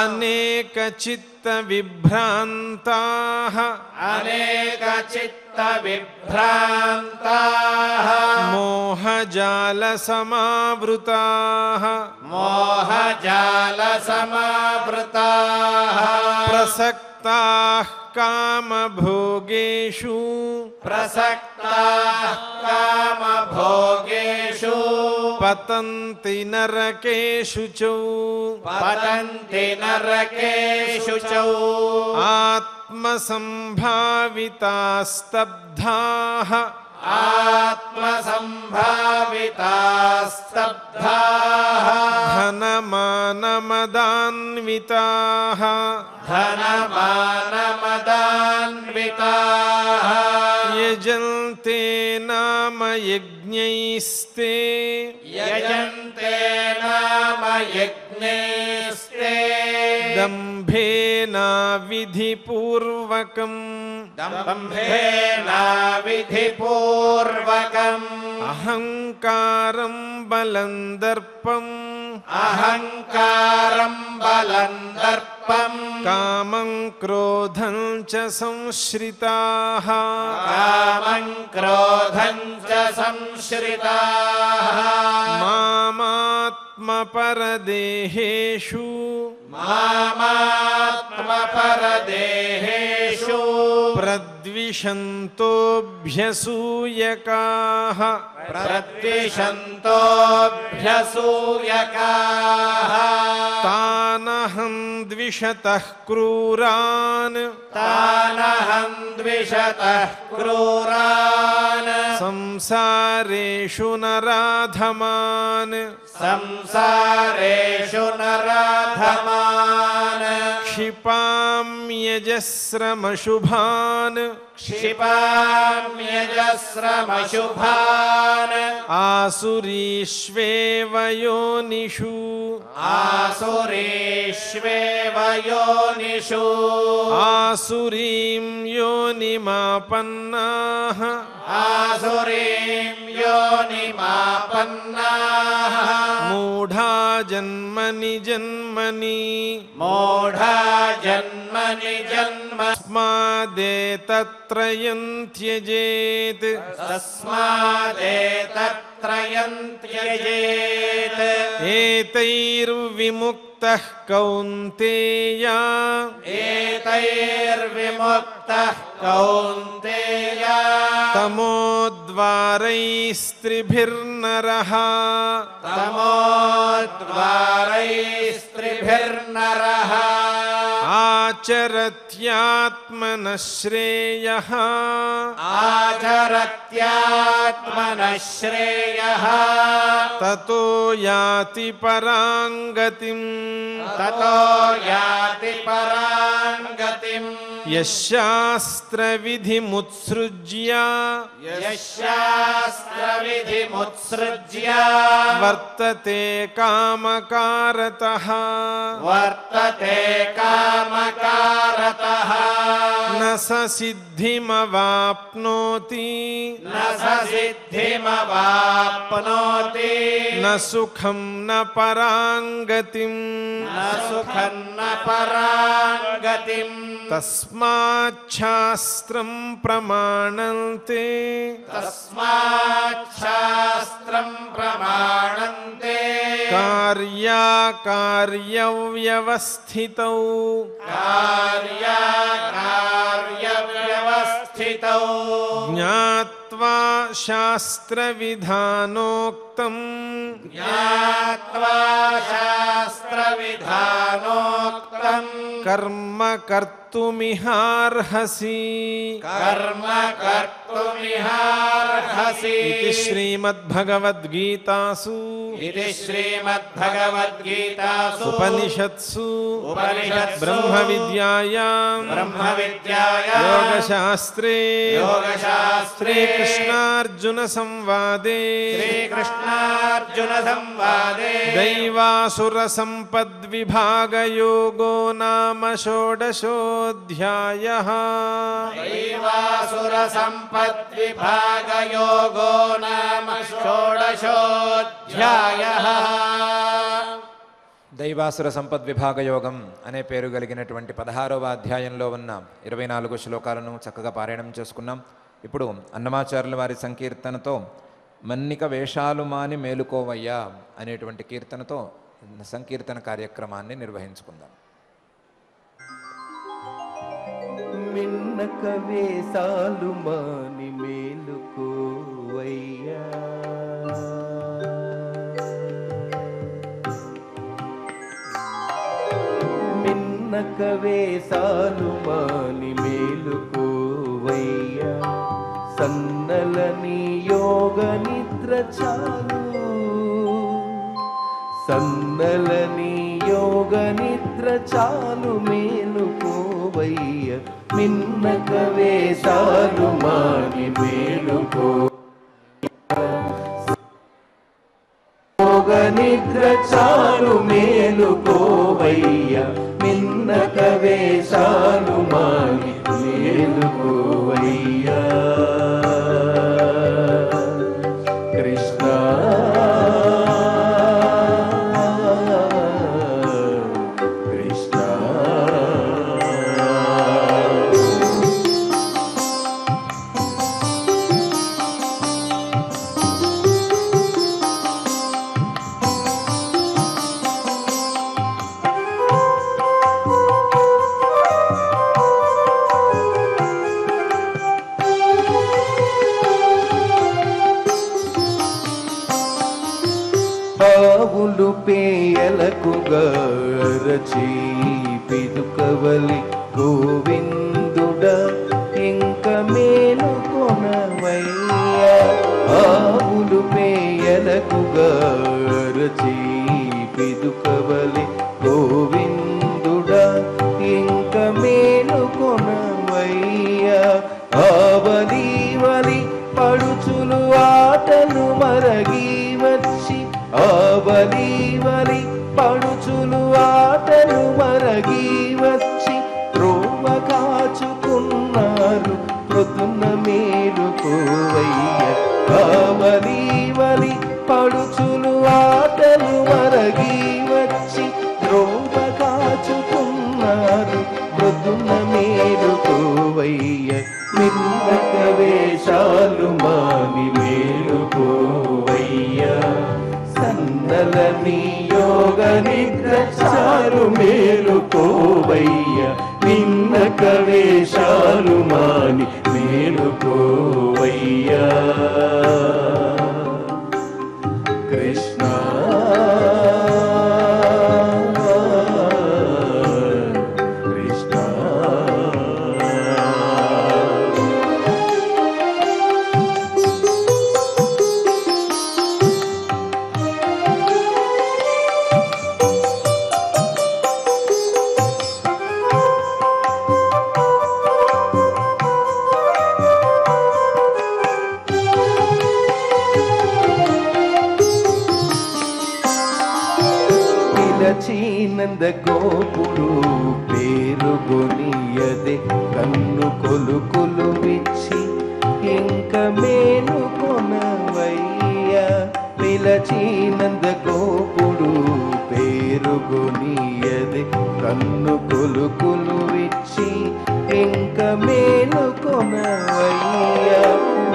अनेकचित्तविभ्रान्ताः अनेकचित्तविभ्रान्ताः मोहजालसमावृताः मोहजालसमावृताः प्रसक्ताः कामभोगेषु प्रसक्ताः कामभोगेषु पतन्ति नरकेषु च पतन्ति नरकेषु च आत्मसम्भावितास्तब्धाः आत्मसम्भावितास्तब्धाः धनमानमदान्विताः धनमानमदान्विताः यजन्ते नाम यज्ञैस्ते यजन्ते नाम यज्ञैस्ते दम्भेनाविधिपूर्वकम् दम्भेनाविधिपूर्वकम् अहङ्कारं बलं दर्पम् अहङ्कारं बलं दर्पम् कामं क्रोधं च संश्रिताः कामं क्रोधं च संश्रिताः मामात्मपरदेहेषु मामात्मपरदेहेषु प्रद्विषन्तोऽभ्यसूयकाः प्रद्विषन्तोऽभ्यसूयकाः तानहं द्विषतः क्रूरान् तानहं द्विषतः क्रूरान् संसारेषु नराधमान् संसारेषु नराधमान् क्षिपाम्यजस्रमशुभान् क्षिपाम्यजस्रमशुभान् आसुरीष्वेव योनिषु आसुरीष्वेव योनिषु आसुरीं योनिमापन्नाः आसुरीं योनिमापन्नाः मूढा जन्मनि जन्मनि मूढा जन्मनि जन्म तस्मादेतत्त्रयं त्यजेत् तस्मादेतत्त्रयं त्यजेत् एतैर्विमुक्तः कौन्तेय एतैर्विमुक्तः कौन्तेय तमोद्वारैस्त्रिभिर्नरः तमोद्वारैस्त्रिभिर्नरः आचरत्यात्मनः श्रेयः आचरत्यात्मनः श्रेयः ततो याति परां गतिम् ततो याति परां गतिम् यशास्त्रविधिमुत्सृज्य यशास्त्रविधिमुत्सृज्य वर्तते कामकारतः वर्तते कामकारतः न स सिद्धिमवाप्नोति न स सिद्धिमवाप्नोति न सुखं न परां गतिम् न सुखं न परां गतिम् तस्माच्छास्त्रं प्रमाणन्ते तस्माच्छास्त्रं प्रमाणन्ते कार्याकार्यव्यवस्थितौ कार्याकार्यव्यवस्थितौ ज्ञात्वा ज्ञात्वा शास्त्रविधानोक्तं ज्ञात्वा शास्त्रविधानोक्तं कर्म कर्तुमिहार्हसि कर्म कर्तुमिहार्हसि इति श्रीमद्भगवद्गीतासु उपनिषत्सु ब्रह्मविद्यायां योगशास्त्रे श्रीकृष्णार्जुनसंवादे दैवासुरसम्पद्विभागयोगो नाम षोडशोऽध्यायः। दैवासुरसम्पद्विभागयोगो नाम షోడశోऽధ్యాయః। దైవాసుర సంపద్విభాగయోగం అనే పేరు కలిగినటువంటి 16వ అధ్యాయంలో ఉన్న 24 శ్లోకాలను చక్కగా పారాయణం చేసుకున్నాం. ఇప్పుడు అన్నమాచార్యుల వారి సంకీర్తనతో మన్నిక వేషాలు మాని మేలుకోవయ్యా అనేటువంటి కీర్తనతో సంకీర్తన కార్యక్రమాన్ని నిర్వహించుకుందాం. మిన్నక వేసాలు మాని మేలుకోవయ్యా, మిన్నక వేసాలు మాని మేలుకోవయ్యా, సన్నలని యోగ నిద్ర చాలు, సన్నలని యోగ నిద్ర చాలు మేలుకోవయ్య, మిన్నక వేసాలు మాని మేలుకో, యోగ నిద్ర చాలు మేలుకోవయ్య, మిన్నక వేసాలు మాని మేలుకోవయ్య. కృష్ణ కృష్ణ ఆవులు పేయలకు గరచి పిదుకవలి గోవిందుడ ఇంక మేలుకొనవయ్యా, ఆవులు పేయలకు గరచి పిదుకవలి గోవిందుడ ఇంక మేలుకొనవయ్యా, ఆవలీవలి పడుచులు ఆటలు మరగి వచ్చి, ఆవలీవలి పడుచులు ఆటలు మరగి వచ్చి త్రోవ కాచుకున్నారు ప్రొద్దున మేలుకోవయ్య, ఆవలీవలి పడుచులు ఆటలు మరగి వచ్చి త్రోవ కాచుకున్నారు ప్రొద్దున మేలుకోవయ్య, మిన్నక వేషాలు మాని మేలుకోవయ్య, సన్నలని యోగ నిద్ర చాలు మేలుకోవయ్య, మిన్నక వేషాలు మాని మేలుకోవయ్య. కృష్ణ కృష్ణ పిలచీనంద గోపుడు పేరుగొనియదే కన్ను కొలుకులు విచ్చి ఇంక మేలుకొనవయ్యా, పిలచీనంద గోపుడు పేరుగొనియదే కన్ను కొలుకులు విచ్చి ఇంక మేలుకొనవయ్యా,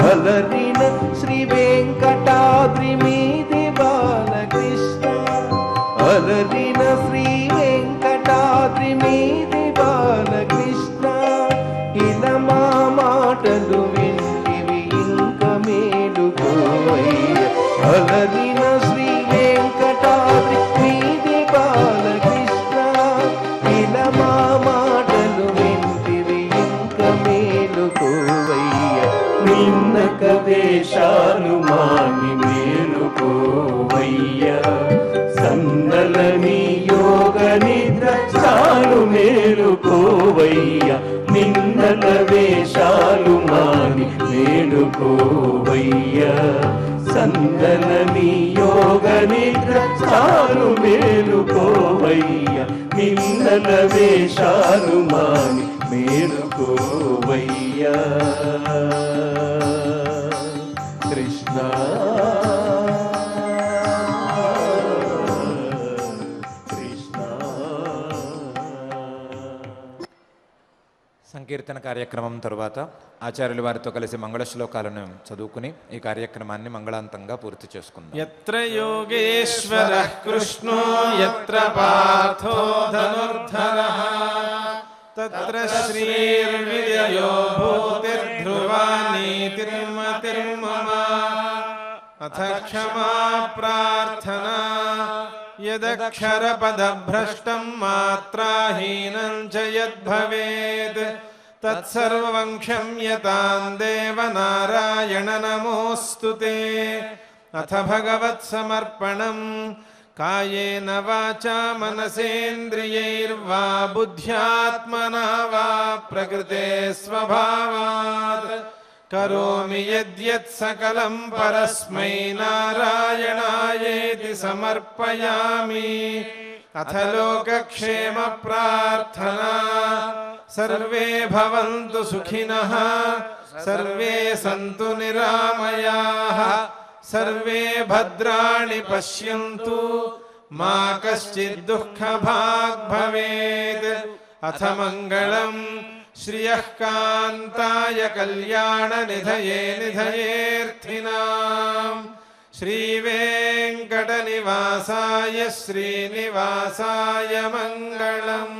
అలరిన శ్రీ వెంకటాద్రి మీది బాలకృష్ణ, అలరిన శ్రీ వెంకటాద్రి మీది బాలకృష్ణ, ఇలా మా మాటలు వింటివి ఇంక అలరిన శ్రీ వెంకటాద్రి మీది బాలకృష్ణ ఇలా మా మాటలు వింటివి ఇంక మేలుకోవయ్య నిన్నక వేషాలు మాని మేలుకోవయ్య సందలని యోగ నిద్ర చాలు మేలుకోవయ్య నిన్నల వేషాలు మాని మేలుకోవయ్య సందలని యోగ నిద్ర చాలు మేలుకోవయ్య నిన్నల వేషాలు మాని మేలుకోవయ్య కృష్ణ సంకీర్తన కార్యక్రమం తరువాత ఆచార్యుల వారితో కలిసి మంగళ శ్లోకాలను చదువుకుని ఈ కార్యక్రమాన్ని మంగళాంతంగా పూర్తి చేసుకుందాం. యత్ర యోగేశ్వరః కృష్ణో యత్ర పార్థో ధనుర్ధరః తత్ర శ్రీర్విజయో భూతిర్ధ్రువా నీతిర్మతిర్మమ అథ క్షమా ప్రార్థనా యదక్షరపదభ్రష్టం మాత్రాహీనం చ యద్భవేత్ తత్సర్వం క్షమ్యతాం దేవ నారాయణ నమోऽस्तु అథ భగవత్సమర్పణం కాయేన వాచా మనసేంద్రియైర్వా బుద్ధ్యాత్మనా వా ప్రకృతే స్వభావాత్ కరోమి యద్యత్ సకలం పరస్మై నారాయణాయేతి సమర్పయామి. అథ లోకక్షేమ ప్రార్థనా సర్వే భవంతు సుఖినః సర్వే సంతు నిరామయాః సర్వే భద్రాణి పశ్యంతు మా కశ్చిద్ దుఃఖభాగ్ భవేత్. అథ మంగళం శ్రియః కాంతాయ కళ్యాణ నిధయే నిధయేర్థినాం శ్రీవేంకట నివాసాయ శ్రీనివాసాయ మంగళం.